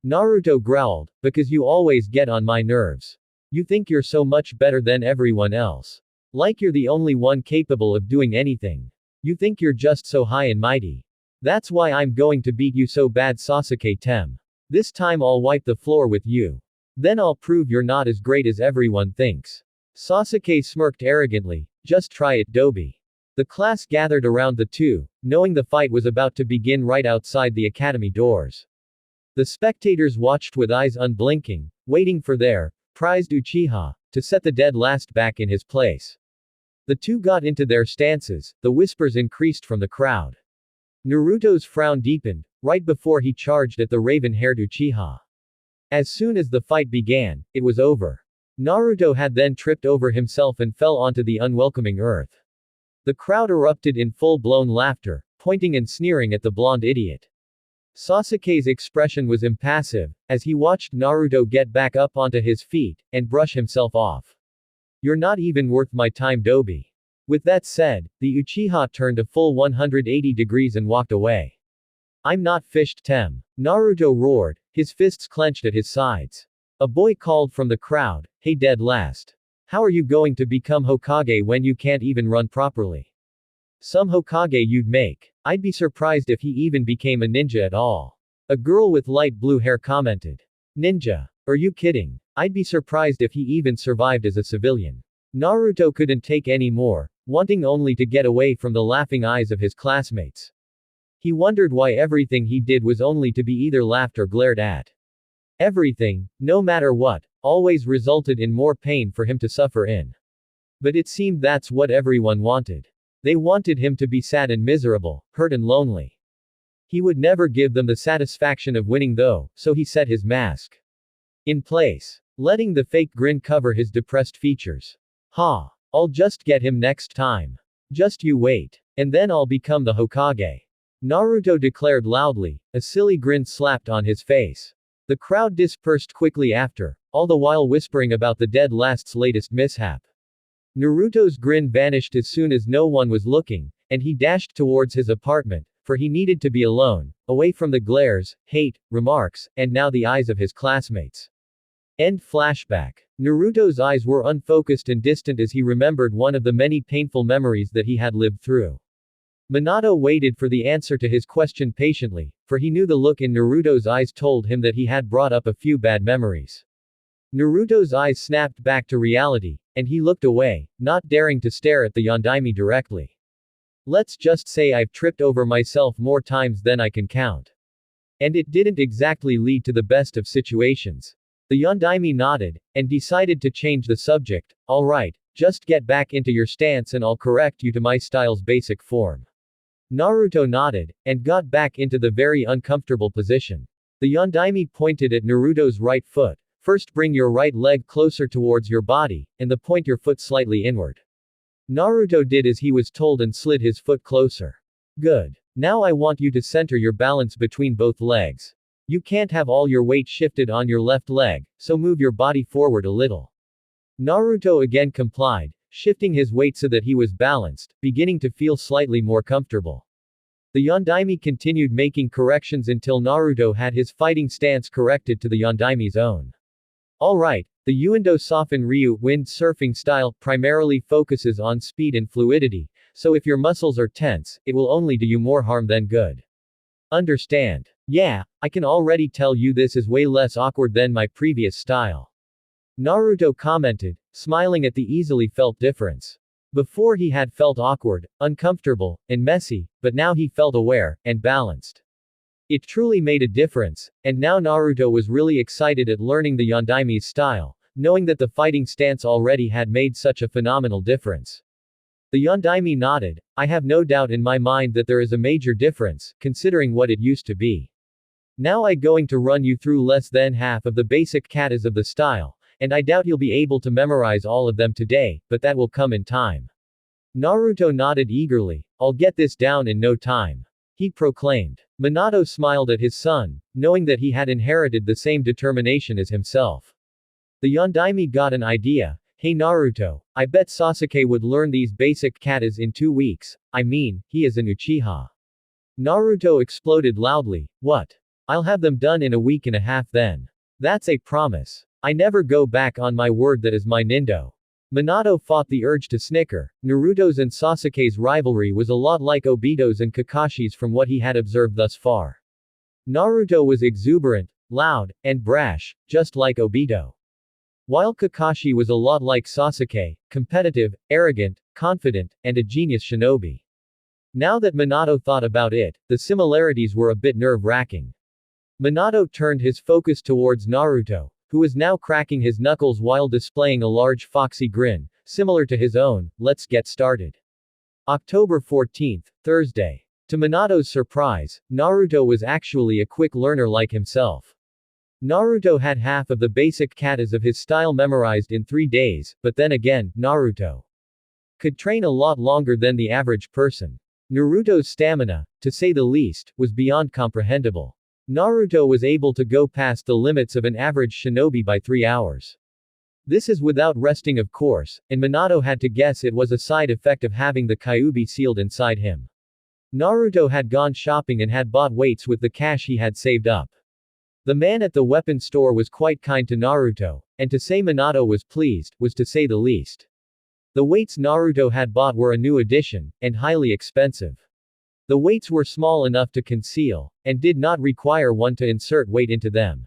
Naruto growled, because you always get on my nerves. You think you're so much better than everyone else. Like you're the only one capable of doing anything. You think you're just so high and mighty. That's why I'm going to beat you so bad, Sasuke Tem. This time I'll wipe the floor with you. Then I'll prove you're not as great as everyone thinks. Sasuke smirked arrogantly, just try it, Dobi. The class gathered around the two, knowing the fight was about to begin right outside the academy doors. The spectators watched with eyes unblinking, waiting for their prized Uchiha to set the dead last back in his place. The two got into their stances, the whispers increased from the crowd. Naruto's frown deepened, right before he charged at the raven-haired Uchiha. As soon as the fight began, it was over. Naruto had then tripped over himself and fell onto the unwelcoming earth. The crowd erupted in full-blown laughter, pointing and sneering at the blonde idiot. Sasuke's expression was impassive, as he watched Naruto get back up onto his feet, and brush himself off. "You're not even worth my time, Dobi." With that said, the Uchiha turned a full 180 degrees and walked away. "I'm not fished, Tem." Naruto roared, his fists clenched at his sides. A boy called from the crowd, "Hey dead last. How are you going to become Hokage when you can't even run properly? Some Hokage you'd make. I'd be surprised if he even became a ninja at all." A girl with light blue hair commented. "Ninja? Are you kidding? I'd be surprised if he even survived as a civilian." Naruto couldn't take any more, wanting only to get away from the laughing eyes of his classmates. He wondered why everything he did was only to be either laughed or glared at. Everything, no matter what, always resulted in more pain for him to suffer in. But it seemed that's what everyone wanted. They wanted him to be sad and miserable, hurt and lonely. He would never give them the satisfaction of winning though, so he set his mask in place, letting the fake grin cover his depressed features. "Ha! I'll just get him next time. Just you wait. And then I'll become the Hokage." Naruto declared loudly, a silly grin slapped on his face. The crowd dispersed quickly after, all the while whispering about the dead last's latest mishap. Naruto's grin vanished as soon as no one was looking, and he dashed towards his apartment, for he needed to be alone, away from the glares, hate, remarks, and now the eyes of his classmates. End flashback. Naruto's eyes were unfocused and distant as he remembered one of the many painful memories that he had lived through. Minato waited for the answer to his question patiently, for he knew the look in Naruto's eyes told him that he had brought up a few bad memories. Naruto's eyes snapped back to reality, and he looked away, not daring to stare at the Yondaime directly. "Let's just say I've tripped over myself more times than I can count. And it didn't exactly lead to the best of situations." The Yondaime nodded, and decided to change the subject. "Alright, just get back into your stance and I'll correct you to my style's basic form." Naruto nodded, and got back into the very uncomfortable position. The Yondaime pointed at Naruto's right foot. "First bring your right leg closer towards your body, and point your foot slightly inward." Naruto did as he was told and slid his foot closer. "Good. Now I want you to center your balance between both legs. You can't have all your weight shifted on your left leg, so move your body forward a little." Naruto again complied, shifting his weight so that he was balanced, beginning to feel slightly more comfortable. The Yondaime continued making corrections until Naruto had his fighting stance corrected to the Yondaime's own. "Alright, the Uendo Soften Ryu wind surfing style primarily focuses on speed and fluidity, so if your muscles are tense, it will only do you more harm than good. Understand? Yeah, I can already tell you this is way less awkward than my previous style." Naruto commented, smiling at the easily felt difference. Before he had felt awkward, uncomfortable, and messy, but now he felt aware, and balanced. It truly made a difference, and now Naruto was really excited at learning the Yondaime's style, knowing that the fighting stance already had made such a phenomenal difference. The Yondaime nodded, "I have no doubt in my mind that there is a major difference, considering what it used to be. Now I'm going to run you through less than half of the basic katas of the style, and I doubt you'll be able to memorize all of them today, but that will come in time." Naruto nodded eagerly, "I'll get this down in no time," he proclaimed. Minato smiled at his son, knowing that he had inherited the same determination as himself. The Yondaime got an idea. "Hey Naruto, I bet Sasuke would learn these basic katas in 2 weeks, I mean, he is an Uchiha." Naruto exploded loudly, "What? I'll have them done in a week and a half then. That's a promise. I never go back on my word that is my nindo." Minato fought the urge to snicker. Naruto's and Sasuke's rivalry was a lot like Obito's and Kakashi's from what he had observed thus far. Naruto was exuberant, loud, and brash, just like Obito. While Kakashi was a lot like Sasuke, competitive, arrogant, confident, and a genius shinobi. Now that Minato thought about it, the similarities were a bit nerve-wracking. Minato turned his focus towards Naruto, who was now cracking his knuckles while displaying a large foxy grin, similar to his own. Let's get started. October 14th, Thursday. To Minato's surprise, Naruto was actually a quick learner like himself. Naruto had half of the basic katas of his style memorized in 3 days, but then again, Naruto could train a lot longer than the average person. Naruto's stamina, to say the least, was beyond comprehensible. Naruto was able to go past the limits of an average shinobi by 3 hours. This is without resting of course, and Minato had to guess it was a side effect of having the kyuubi sealed inside him. Naruto had gone shopping and had bought weights with the cash he had saved up. The man at the weapon store was quite kind to Naruto, and to say Minato was pleased, was to say the least. The weights Naruto had bought were a new addition, and highly expensive. The weights were small enough to conceal, and did not require one to insert weight into them.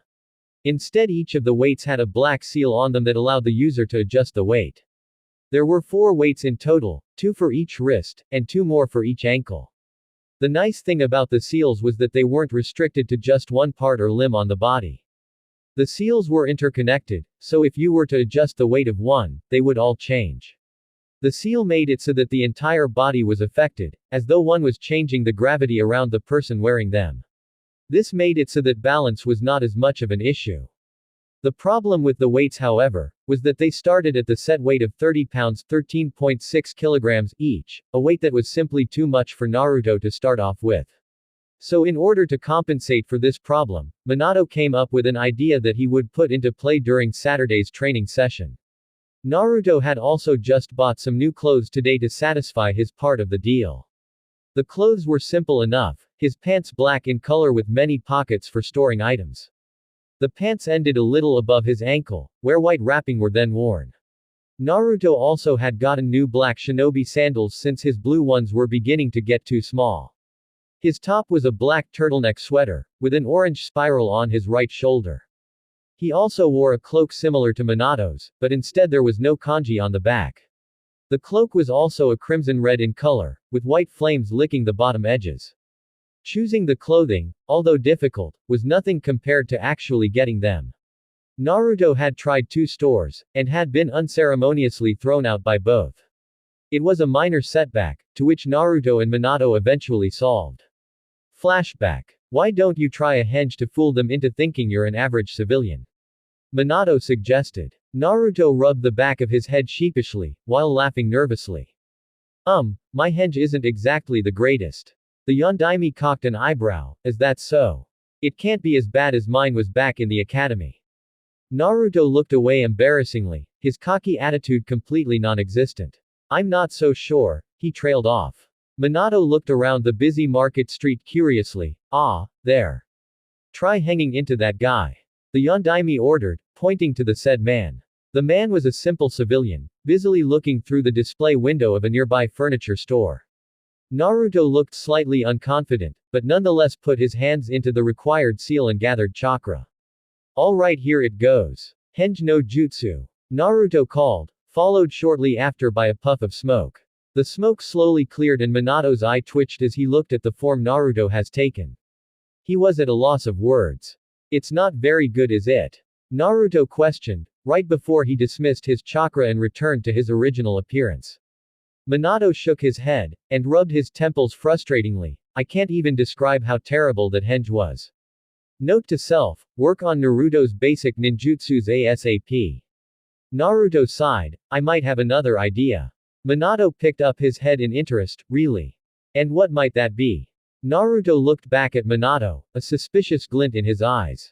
Instead, each of the weights had a black seal on them that allowed the user to adjust the weight. There were 4 weights in total, 2 for each wrist, and 2 more for each ankle. The nice thing about the seals was that they weren't restricted to just one part or limb on the body. The seals were interconnected, so if you were to adjust the weight of one, they would all change. The seal made it so that the entire body was affected, as though one was changing the gravity around the person wearing them. This made it so that balance was not as much of an issue. The problem with the weights, however, was that they started at the set weight of 30 pounds (13.6 kilograms) each, a weight that was simply too much for Naruto to start off with. So in order to compensate for this problem, Minato came up with an idea that he would put into play during Saturday's training session. Naruto had also just bought some new clothes today to satisfy his part of the deal. The clothes were simple enough, his pants black in color with many pockets for storing items. The pants ended a little above his ankle, where white wrapping were then worn. Naruto also had gotten new black shinobi sandals since his blue ones were beginning to get too small. His top was a black turtleneck sweater, with an orange spiral on his right shoulder. He also wore a cloak similar to Minato's, but instead there was no kanji on the back. The cloak was also a crimson red in color, with white flames licking the bottom edges. Choosing the clothing, although difficult, was nothing compared to actually getting them. Naruto had tried 2 stores, and had been unceremoniously thrown out by both. It was a minor setback, to which Naruto and Minato eventually solved. Flashback. Why don't you try a henge to fool them into thinking you're an average civilian? Minato suggested. Naruto rubbed the back of his head sheepishly, while laughing nervously. My henge isn't exactly the greatest. The Yondaime cocked an eyebrow. Is that so? It can't be as bad as mine was back in the academy. Naruto looked away embarrassingly, his cocky attitude completely non-existent. I'm not so sure, he trailed off. Minato looked around the busy market street curiously. There. Try hanging into that guy. The Yondaime ordered, pointing to the said man. The man was a simple civilian, busily looking through the display window of a nearby furniture store. Naruto looked slightly unconfident, but nonetheless put his hands into the required seal and gathered chakra. Alright, here it goes. Henge no jutsu. Naruto called, followed shortly after by a puff of smoke. The smoke slowly cleared and Minato's eye twitched as he looked at the form Naruto has taken. He was at a loss of words. It's not very good, is it? Naruto questioned, right before he dismissed his chakra and returned to his original appearance. Minato shook his head, and rubbed his temples frustratingly. I can't even describe how terrible that henge was. Note to self, work on Naruto's basic ninjutsus ASAP. Naruto sighed, I might have another idea. Minato picked up his head in interest, really? And what might that be? Naruto looked back at Minato, a suspicious glint in his eyes.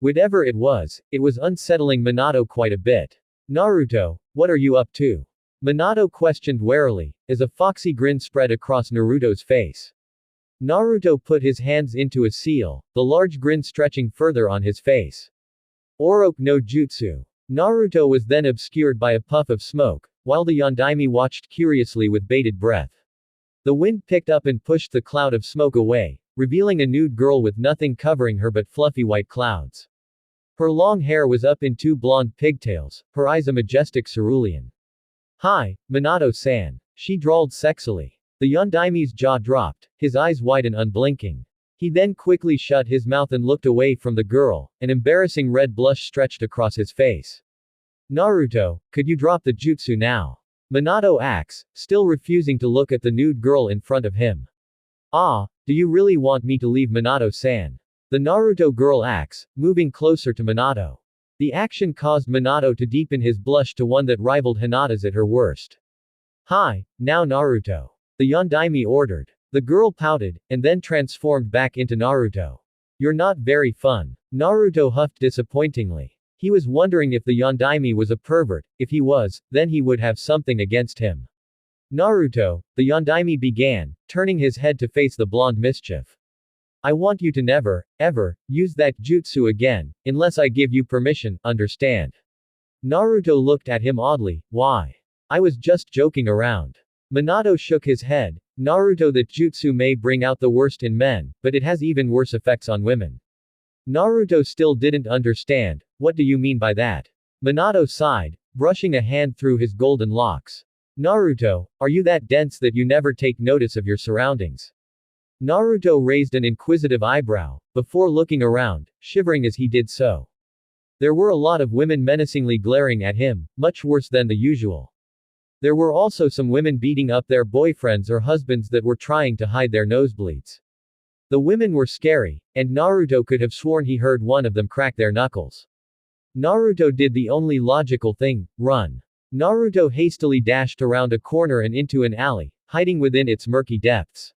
Whatever it was unsettling Minato quite a bit. Naruto, what are you up to? Minato questioned warily, as a foxy grin spread across Naruto's face. Naruto put his hands into a seal, the large grin stretching further on his face. Oroku no jutsu. Naruto was then obscured by a puff of smoke, while the Yondaime watched curiously with bated breath. The wind picked up and pushed the cloud of smoke away, revealing a nude girl with nothing covering her but fluffy white clouds. Her long hair was up in 2 blonde pigtails, her eyes a majestic cerulean. Hi, Minato-san. She drawled sexily. The Yondaime's jaw dropped, his eyes wide and unblinking. He then quickly shut his mouth and looked away from the girl, an embarrassing red blush stretched across his face. Naruto, could you drop the jutsu now? Minato asks, still refusing to look at the nude girl in front of him. Do you really want me to leave Minato-san? The Yondaime asked, still refusing to look at the nude girl in front of him. Minato, refusing to look at the nude girl in front of him. Minato, still refusing to look at the nude girl in front of him. Minato, refusing to look at the nude girl in front of him. The Naruto girl acts, moving closer to Minato. The action caused Minato to deepen his blush to one that rivaled Hinata's at her worst. Hi, now Naruto. The Yondaime ordered. The girl pouted, and then transformed back into Naruto. You're not very fun. Naruto huffed disappointingly. He was wondering if the Yondaime was a pervert. If he was, then he would have something against him. Naruto, the Yondaime began, turning his head to face the blonde mischief. I want you to never, ever, use that jutsu again, unless I give you permission, understand? Naruto looked at him oddly. Why? I was just joking around. Minato shook his head. Naruto, that jutsu may bring out the worst in men, but it has even worse effects on women. Naruto still didn't understand. What do you mean by that? Minato sighed, brushing a hand through his golden locks. Naruto, are you that dense that you never take notice of your surroundings? Naruto raised an inquisitive eyebrow, before looking around, shivering as he did so. There were a lot of women menacingly glaring at him, much worse than the usual. There were also some women beating up their boyfriends or husbands that were trying to hide their nosebleeds. The women were scary, and Naruto could have sworn he heard one of them crack their knuckles. Naruto did the only logical thing, run. Naruto hastily dashed around a corner and into an alley, hiding within its murky depths.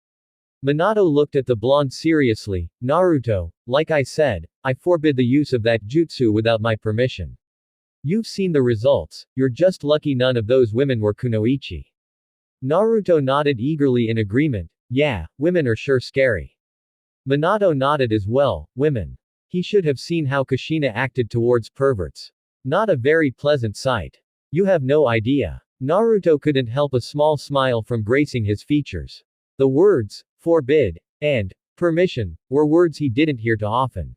Minato looked at the blonde seriously. Naruto, like I said, I forbid the use of that jutsu without my permission. You've seen the results, you're just lucky none of those women were kunoichi. Naruto nodded eagerly in agreement. Yeah, women are sure scary. Minato nodded as well. Women. He should have seen how Kushina acted towards perverts. Not a very pleasant sight. You have no idea. Naruto couldn't help a small smile from gracing his features. The words, forbid, and permission, were words he didn't hear too often.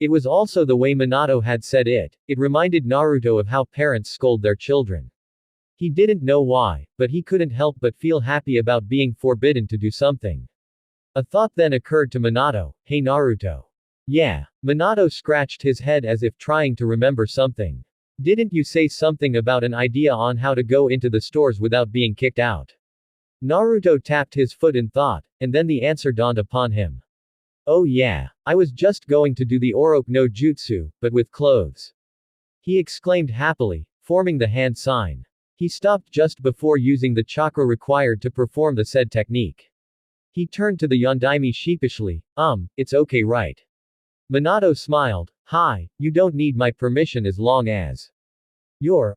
It was also the way Minato had said it. It reminded Naruto of how parents scold their children. He didn't know why, but he couldn't help but feel happy about being forbidden to do something. A thought then occurred to Minato. Hey Naruto. Yeah. Minato scratched his head as if trying to remember something. Didn't you say something about an idea on how to go into the stores without being kicked out? Naruto tapped his foot in thought, and then the answer dawned upon him. Oh yeah. I was just going to do the Oroku no Jutsu, but with clothes. He exclaimed happily, forming the hand sign. He stopped just before using the chakra required to perform the said technique. He turned to the Yondaime sheepishly. It's okay right? Minato smiled. Hi, you don't need my permission as long as your,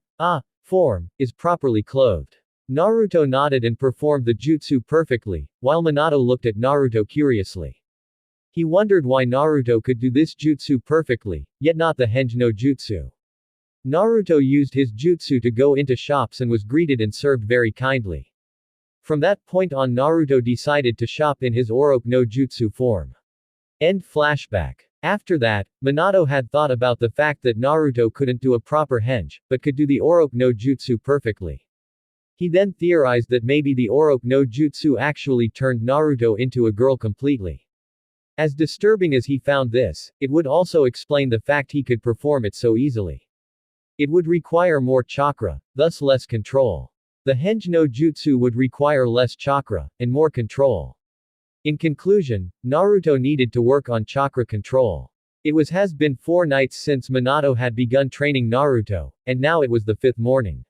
form, is properly clothed. Naruto nodded and performed the jutsu perfectly, while Minato looked at Naruto curiously. He wondered why Naruto could do this jutsu perfectly, yet not the henge no jutsu. Naruto used his jutsu to go into shops and was greeted and served very kindly. From that point on Naruto decided to shop in his Oroku no Jutsu form. End flashback. After that, Minato had thought about the fact that Naruto couldn't do a proper henge, but could do the Oroku no Jutsu perfectly. He then theorized that maybe the Oroku no Jutsu actually turned Naruto into a girl completely. As disturbing as he found this, it would also explain the fact he could perform it so easily. It would require more chakra, thus less control. The henge no jutsu would require less chakra, and more control. In conclusion, Naruto needed to work on chakra control. It has been 4 nights since Minato had begun training Naruto, and now it was the 5th morning.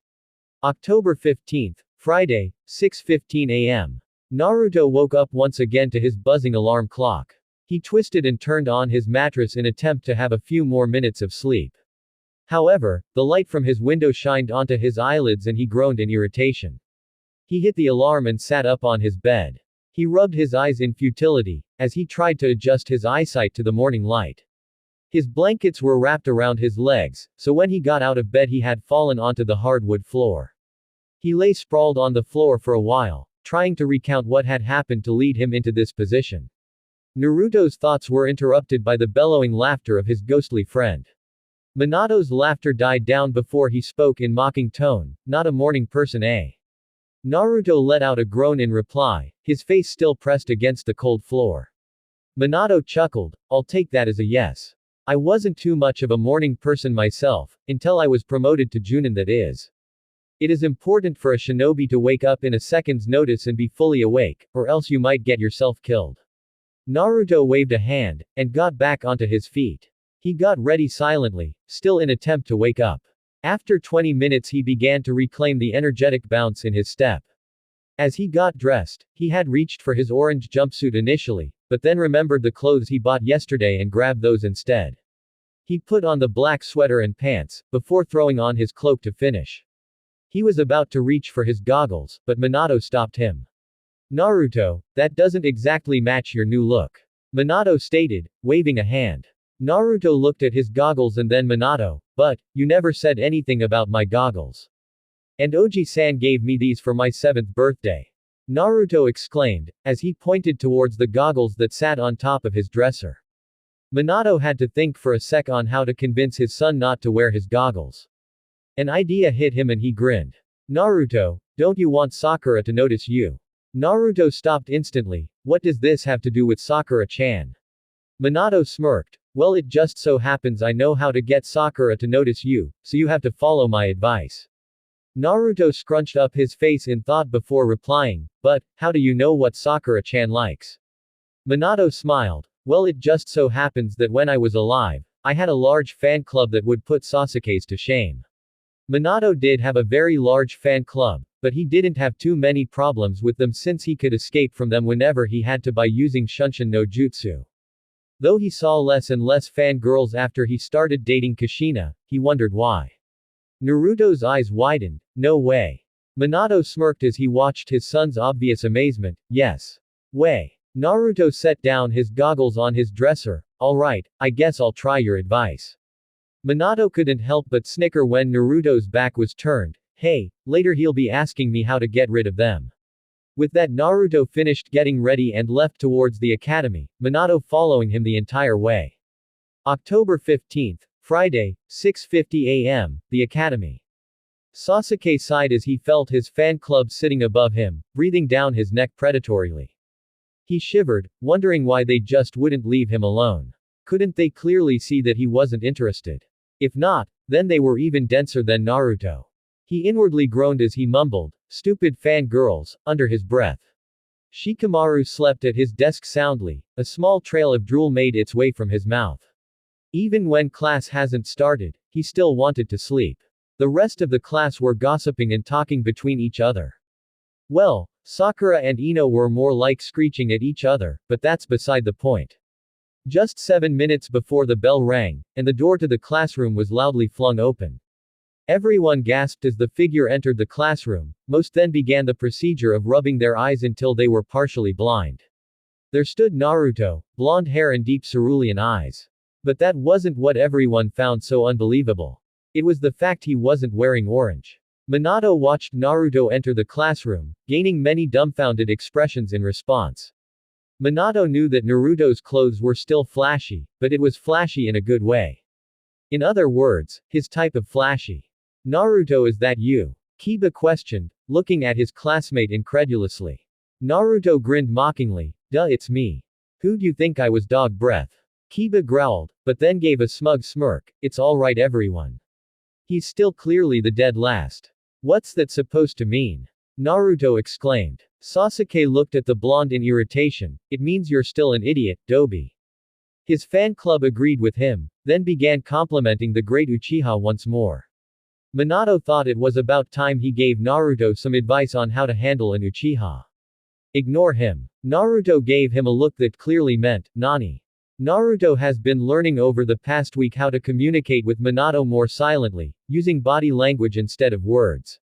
October 15th, Friday, 6:15 a.m. Naruto woke up once again to his buzzing alarm clock. He twisted and turned on his mattress in attempt to have a few more minutes of sleep. However, the light from his window shined onto his eyelids and he groaned in irritation. He hit the alarm and sat up on his bed. He rubbed his eyes in futility, as he tried to adjust his eyesight to the morning light. His blankets were wrapped around his legs, so when he got out of bed he had fallen onto the hardwood floor. He lay sprawled on the floor for a while, trying to recount what had happened to lead him into this position. Naruto's thoughts were interrupted by the bellowing laughter of his ghostly friend. Minato's laughter died down before he spoke in mocking tone, not a morning person eh? Naruto let out a groan in reply, his face still pressed against the cold floor. Minato chuckled, I'll take that as a yes. I wasn't too much of a morning person myself, until I was promoted to Junin that is. It is important for a shinobi to wake up in a second's notice and be fully awake, or else you might get yourself killed. Naruto waved a hand, and got back onto his feet. He got ready silently, still in attempt to wake up. After 20 minutes he began to reclaim the energetic bounce in his step. As he got dressed, he had reached for his orange jumpsuit initially, but then remembered the clothes he bought yesterday and grabbed those instead. He put on the black sweater and pants, before throwing on his cloak to finish. He was about to reach for his goggles, but Minato stopped him. Naruto, that doesn't exactly match your new look. Minato stated, waving a hand. Naruto looked at his goggles and then Minato, but, you never said anything about my goggles. And Oji-san gave me these for my 7th birthday. Naruto exclaimed, as he pointed towards the goggles that sat on top of his dresser. Minato had to think for a sec on how to convince his son not to wear his goggles. An idea hit him and he grinned. Naruto, don't you want Sakura to notice you? Naruto stopped instantly. What does this have to do with Sakura-chan? Minato smirked. Well, it just so happens I know how to get Sakura to notice you, so you have to follow my advice. Naruto scrunched up his face in thought before replying, but, how do you know what Sakura-chan likes? Minato smiled. Well, it just so happens that when I was alive, I had a large fan club that would put Sasuke's to shame. Minato did have a very large fan club, but he didn't have too many problems with them since he could escape from them whenever he had to by using Shunshin no Jutsu. Though he saw less and less fangirls after he started dating Kushina, he wondered why. Naruto's eyes widened. No way. Minato smirked as he watched his son's obvious amazement. Yes. Way. Naruto set down his goggles on his dresser. Alright, I guess I'll try your advice. Minato couldn't help but snicker when Naruto's back was turned. Hey, later he'll be asking me how to get rid of them. With that, Naruto finished getting ready and left towards the academy, Minato following him the entire way. October 15th, Friday, 6:50 a.m., the academy. Sasuke sighed as he felt his fan club sitting above him, breathing down his neck predatorily. He shivered, wondering why they just wouldn't leave him alone. Couldn't they clearly see that he wasn't interested? If not, then they were even denser than Naruto. He inwardly groaned as he mumbled, "Stupid fangirls," under his breath. Shikamaru slept at his desk soundly, a small trail of drool made its way from his mouth. Even when class hasn't started, he still wanted to sleep. The rest of the class were gossiping and talking between each other. Well, Sakura and Ino were more like screeching at each other, but that's beside the point. Just 7 minutes before the bell rang, and the door to the classroom was loudly flung open. Everyone gasped as the figure entered the classroom. Most then began the procedure of rubbing their eyes until they were partially blind. There stood Naruto, blonde hair and deep cerulean eyes. But that wasn't what everyone found so unbelievable. It was the fact he wasn't wearing orange. Minato watched Naruto enter the classroom, gaining many dumbfounded expressions in response. Minato knew that Naruto's clothes were still flashy, but it was flashy in a good way. In other words, his type of flashy. Naruto, is that you? Kiba questioned, looking at his classmate incredulously. Naruto grinned mockingly, duh, it's me. Who'd you think I was, dog breath? Kiba growled, but then gave a smug smirk, it's alright everyone. He's still clearly the dead last. What's that supposed to mean? Naruto exclaimed. Sasuke looked at the blonde in irritation, it means you're still an idiot, Dobi. His fan club agreed with him, then began complimenting the great Uchiha once more. Minato thought it was about time he gave Naruto some advice on how to handle an Uchiha. Ignore him. Naruto gave him a look that clearly meant, Nani. Naruto has been learning over the past week how to communicate with Minato more silently, using body language instead of words.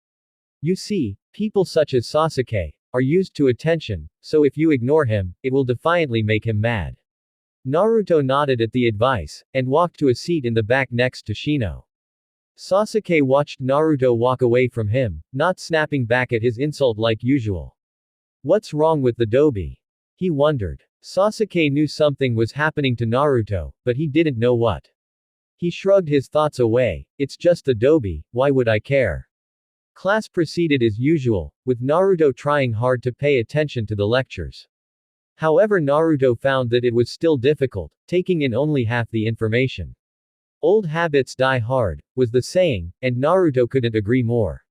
You see, people such as Sasuke are used to attention, so if you ignore him, it will defiantly make him mad. Naruto nodded at the advice, and walked to a seat in the back next to Shino. Sasuke watched Naruto walk away from him, not snapping back at his insult like usual. What's wrong with the Dobi? He wondered. Sasuke knew something was happening to Naruto, but he didn't know what. He shrugged his thoughts away, it's just the Dobi, why would I care? Class proceeded as usual, with Naruto trying hard to pay attention to the lectures. However, Naruto found that it was still difficult, taking in only half the information. Old habits die hard, was the saying, and Naruto couldn't agree more.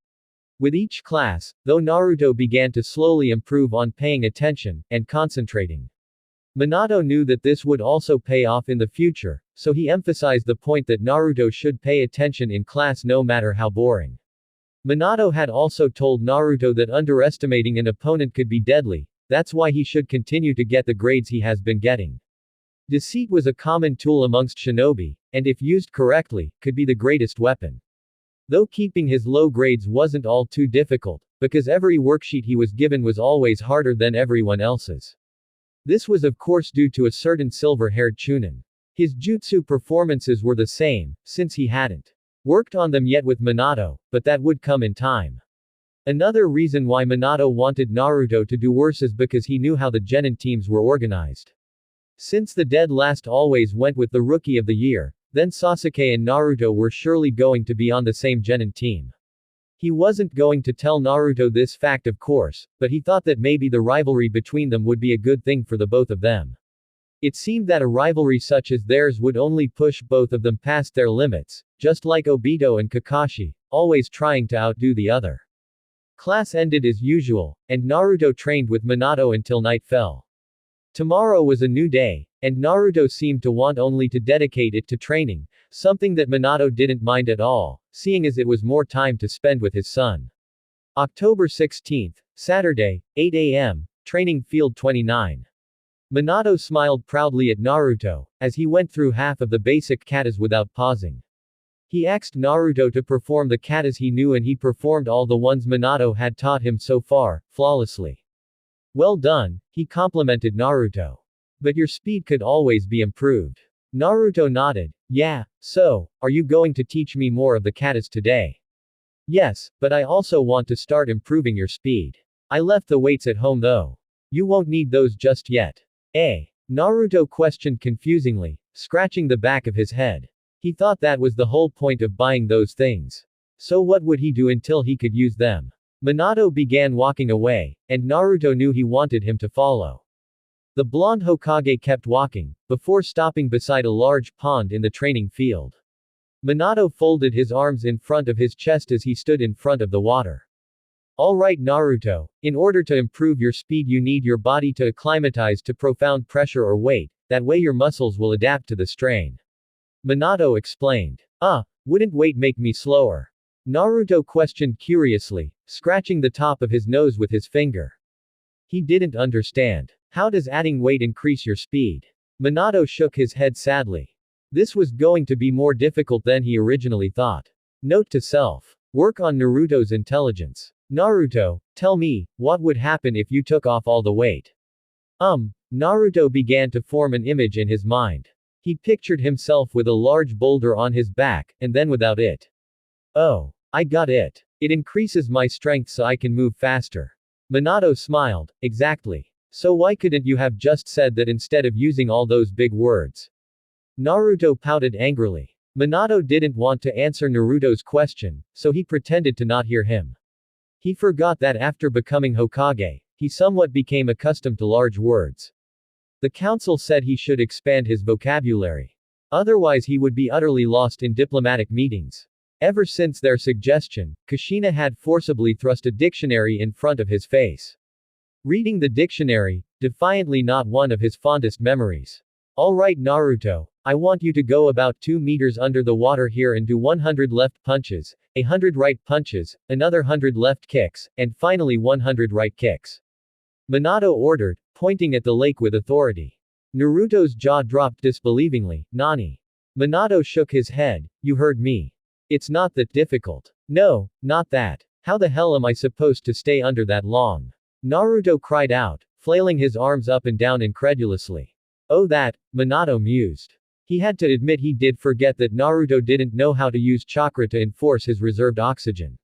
With each class, though, Naruto began to slowly improve on paying attention, and concentrating. Minato knew that this would also pay off in the future, so he emphasized the point that Naruto should pay attention in class no matter how boring. Minato had also told Naruto that underestimating an opponent could be deadly, that's why he should continue to get the grades he has been getting. Deceit was a common tool amongst shinobi, and if used correctly, could be the greatest weapon. Though keeping his low grades wasn't all too difficult, because every worksheet he was given was always harder than everyone else's. This was of course due to a certain silver-haired Chunin. His jutsu performances were the same, since he hadn't worked on them yet with Minato, but that would come in time. Another reason why Minato wanted Naruto to do worse is because he knew how the genin teams were organized. Since the dead last always went with the Rookie of the Year, then Sasuke and Naruto were surely going to be on the same genin team. He wasn't going to tell Naruto this fact of course, but he thought that maybe the rivalry between them would be a good thing for the both of them. It seemed that a rivalry such as theirs would only push both of them past their limits, just like Obito and Kakashi, always trying to outdo the other. Class ended as usual, and Naruto trained with Minato until night fell. Tomorrow was a new day, and Naruto seemed to want only to dedicate it to training, something that Minato didn't mind at all, seeing as it was more time to spend with his son. October 16th, Saturday, 8 a.m., Training Field 29. Minato smiled proudly at Naruto, as he went through half of the basic katas without pausing. He asked Naruto to perform the katas he knew and he performed all the ones Minato had taught him so far, flawlessly. Well done, he complimented Naruto. But your speed could always be improved. Naruto nodded. Yeah, so, are you going to teach me more of the katas today? Yes, but I also want to start improving your speed. I left the weights at home though. You won't need those just yet. Naruto questioned confusingly, scratching the back of his head. He thought that was the whole point of buying those things. So what would he do until he could use them? Minato began walking away, and Naruto knew he wanted him to follow. The blonde Hokage kept walking, before stopping beside a large pond in the training field. Minato folded his arms in front of his chest as he stood in front of the water. Alright Naruto, in order to improve your speed you need your body to acclimatize to profound pressure or weight, that way your muscles will adapt to the strain. Minato explained. Wouldn't weight make me slower? Naruto questioned curiously, scratching the top of his nose with his finger. He didn't understand. How does adding weight increase your speed? Minato shook his head sadly. This was going to be more difficult than he originally thought. Note to self. Work on Naruto's intelligence. Naruto, tell me, what would happen if you took off all the weight? Naruto began to form an image in his mind. He pictured himself with a large boulder on his back, and then without it. Oh, I got it. It increases my strength so I can move faster. Minato smiled. Exactly. So why couldn't you have just said that instead of using all those big words? Naruto pouted angrily. Minato didn't want to answer Naruto's question, so he pretended to not hear him. He forgot that after becoming Hokage, he somewhat became accustomed to large words. The council said he should expand his vocabulary. Otherwise he would be utterly lost in diplomatic meetings. Ever since their suggestion, Kushina had forcibly thrust a dictionary in front of his face. Reading the dictionary, defiantly not one of his fondest memories. Alright Naruto, I want you to go about 2 meters under the water here and do 100 left punches, 100 right punches, another 100 left kicks, and finally 100 right kicks. Minato ordered, pointing at the lake with authority. Naruto's jaw dropped disbelievingly. Nani? Minato shook his head. You heard me. It's not that difficult. No, not that. How the hell am I supposed to stay under that long? Naruto cried out, flailing his arms up and down incredulously. Oh that, Minato mused. He had to admit he did forget that Naruto didn't know how to use chakra to enforce his reserved oxygen.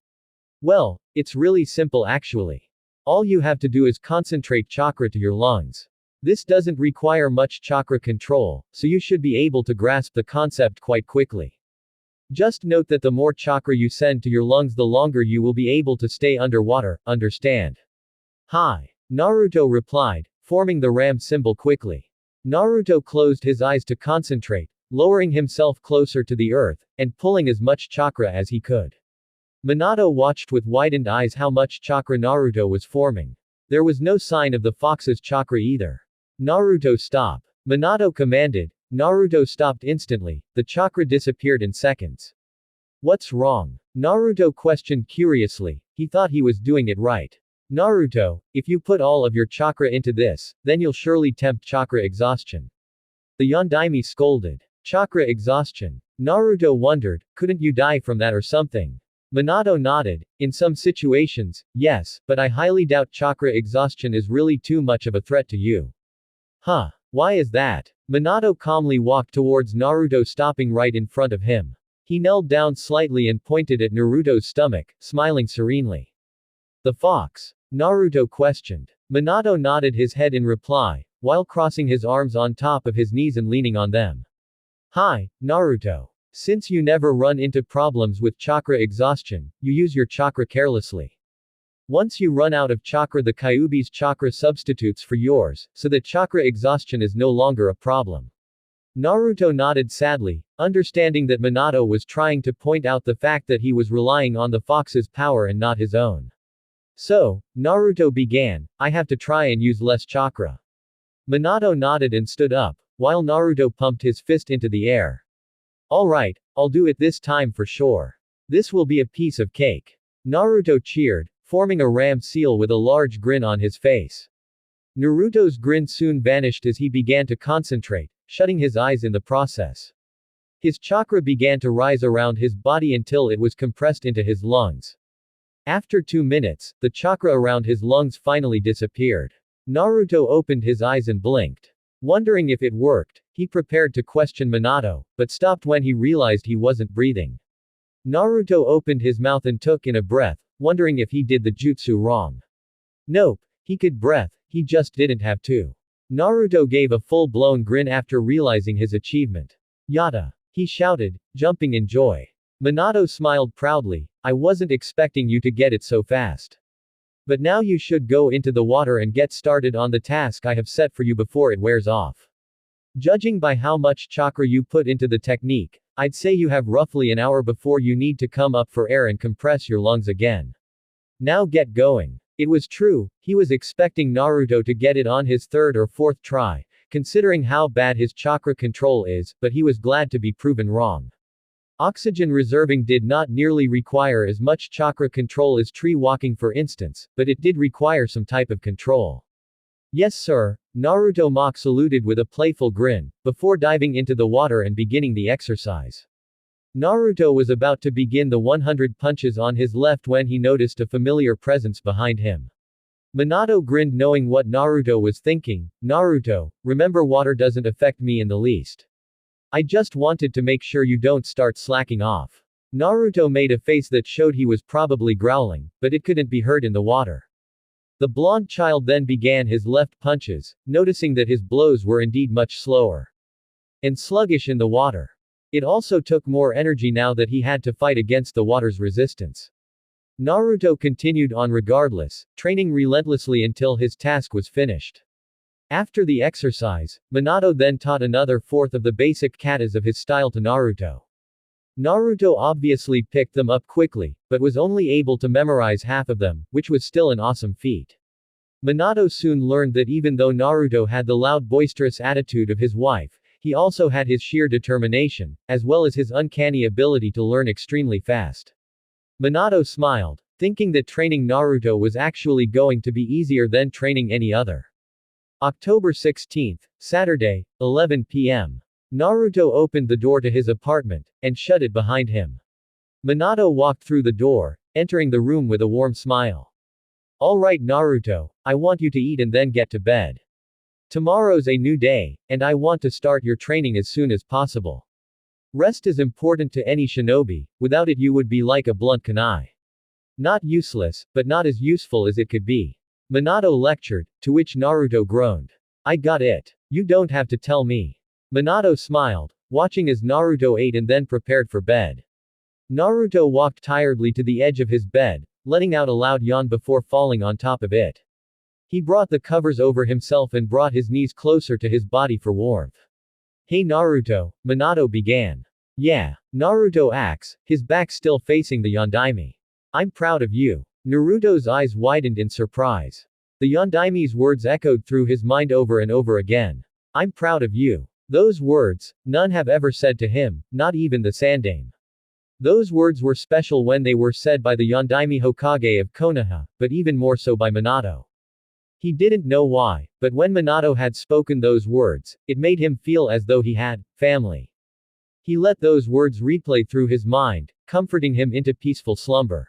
Well, it's really simple actually. All you have to do is concentrate chakra to your lungs. This doesn't require much chakra control, so you should be able to grasp the concept quite quickly. Just note that the more chakra you send to your lungs the longer you will be able to stay underwater, understand? Hi. Naruto replied, forming the ram symbol quickly. Naruto closed his eyes to concentrate, lowering himself closer to the earth, and pulling as much chakra as he could. Minato watched with widened eyes how much chakra Naruto was forming. There was no sign of the fox's chakra either. Naruto, stop. Minato commanded. Naruto stopped instantly. The chakra disappeared in seconds. What's wrong? Naruto questioned curiously. He thought he was doing it right. Naruto, if you put all of your chakra into this, then you'll surely tempt chakra exhaustion. The Yondaime scolded. Chakra exhaustion. Naruto wondered, couldn't you die from that or something? Minato nodded. In some situations, yes, but I highly doubt chakra exhaustion is really too much of a threat to you. Huh. Why is that? Minato calmly walked towards Naruto, stopping right in front of him. He knelt down slightly and pointed at Naruto's stomach, smiling serenely. The fox? Naruto questioned. Minato nodded his head in reply, while crossing his arms on top of his knees and leaning on them. Hi, Naruto. Since you never run into problems with chakra exhaustion, you use your chakra carelessly. Once you run out of chakra, the Kyuubi's chakra substitutes for yours, so that chakra exhaustion is no longer a problem. Naruto nodded sadly, understanding that Minato was trying to point out the fact that he was relying on the fox's power and not his own. So, Naruto began, I have to try and use less chakra. Minato nodded and stood up, while Naruto pumped his fist into the air. Alright, I'll do it this time for sure. This will be a piece of cake. Naruto cheered, forming a ram seal with a large grin on his face. Naruto's grin soon vanished as he began to concentrate, shutting his eyes in the process. His chakra began to rise around his body until it was compressed into his lungs. After 2 minutes, the chakra around his lungs finally disappeared. Naruto opened his eyes and blinked. Wondering if it worked, he prepared to question Minato, but stopped when he realized he wasn't breathing. Naruto opened his mouth and took in a breath, wondering if he did the jutsu wrong. Nope, he could breathe, he just didn't have to. Naruto gave a full-blown grin after realizing his achievement. Yada! He shouted, jumping in joy. Minato smiled proudly, I wasn't expecting you to get it so fast. But now you should go into the water and get started on the task I have set for you before it wears off. Judging by how much chakra you put into the technique, I'd say you have roughly an hour before you need to come up for air and compress your lungs again. Now get going. It was true, he was expecting Naruto to get it on his 3rd or 4th try, considering how bad his chakra control is, but he was glad to be proven wrong. Oxygen reserving did not nearly require as much chakra control as tree walking for instance, but it did require some type of control. Yes sir, Naruto mock saluted with a playful grin, before diving into the water and beginning the exercise. Naruto was about to begin the 100 punches on his left when he noticed a familiar presence behind him. Minato grinned knowing what Naruto was thinking. Naruto, remember water doesn't affect me in the least. I just wanted to make sure you don't start slacking off. Naruto made a face that showed he was probably growling, but it couldn't be heard in the water. The blond child then began his left punches, noticing that his blows were indeed much slower and sluggish in the water. It also took more energy now that he had to fight against the water's resistance. Naruto continued on regardless, training relentlessly until his task was finished. After the exercise, Minato then taught another 4th of the basic katas of his style to Naruto. Naruto obviously picked them up quickly, but was only able to memorize half of them, which was still an awesome feat. Minato soon learned that even though Naruto had the loud boisterous attitude of his wife, he also had his sheer determination, as well as his uncanny ability to learn extremely fast. Minato smiled, thinking that training Naruto was actually going to be easier than training any other. October 16, Saturday, 11 p.m. Naruto opened the door to his apartment, and shut it behind him. Minato walked through the door, entering the room with a warm smile. Alright Naruto, I want you to eat and then get to bed. Tomorrow's a new day, and I want to start your training as soon as possible. Rest is important to any shinobi, without it you would be like a blunt kunai. Not useless, but not as useful as it could be. Minato lectured, to which Naruto groaned. I got it. You don't have to tell me. Minato smiled, watching as Naruto ate and then prepared for bed. Naruto walked tiredly to the edge of his bed, letting out a loud yawn before falling on top of it. He brought the covers over himself and brought his knees closer to his body for warmth. Hey Naruto, Minato began. Yeah, Naruto acts, his back still facing the Yondaime. I'm proud of you. Naruto's eyes widened in surprise. The Yondaime's words echoed through his mind over and over again. I'm proud of you. Those words, none have ever said to him, not even the Sandaime. Those words were special when they were said by the Yondaime Hokage of Konoha, but even more so by Minato. He didn't know why, but when Minato had spoken those words, it made him feel as though he had family. He let those words replay through his mind, comforting him into peaceful slumber.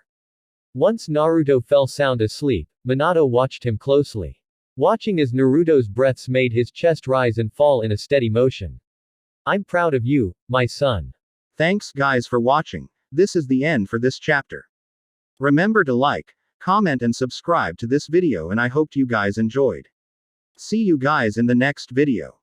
Once Naruto fell sound asleep, Minato watched him closely. Watching as Naruto's breaths made his chest rise and fall in a steady motion. I'm proud of you, my son. Thanks guys for watching. This is the end for this chapter. Remember to like, comment and subscribe to this video and I hoped you guys enjoyed. See you guys in the next video.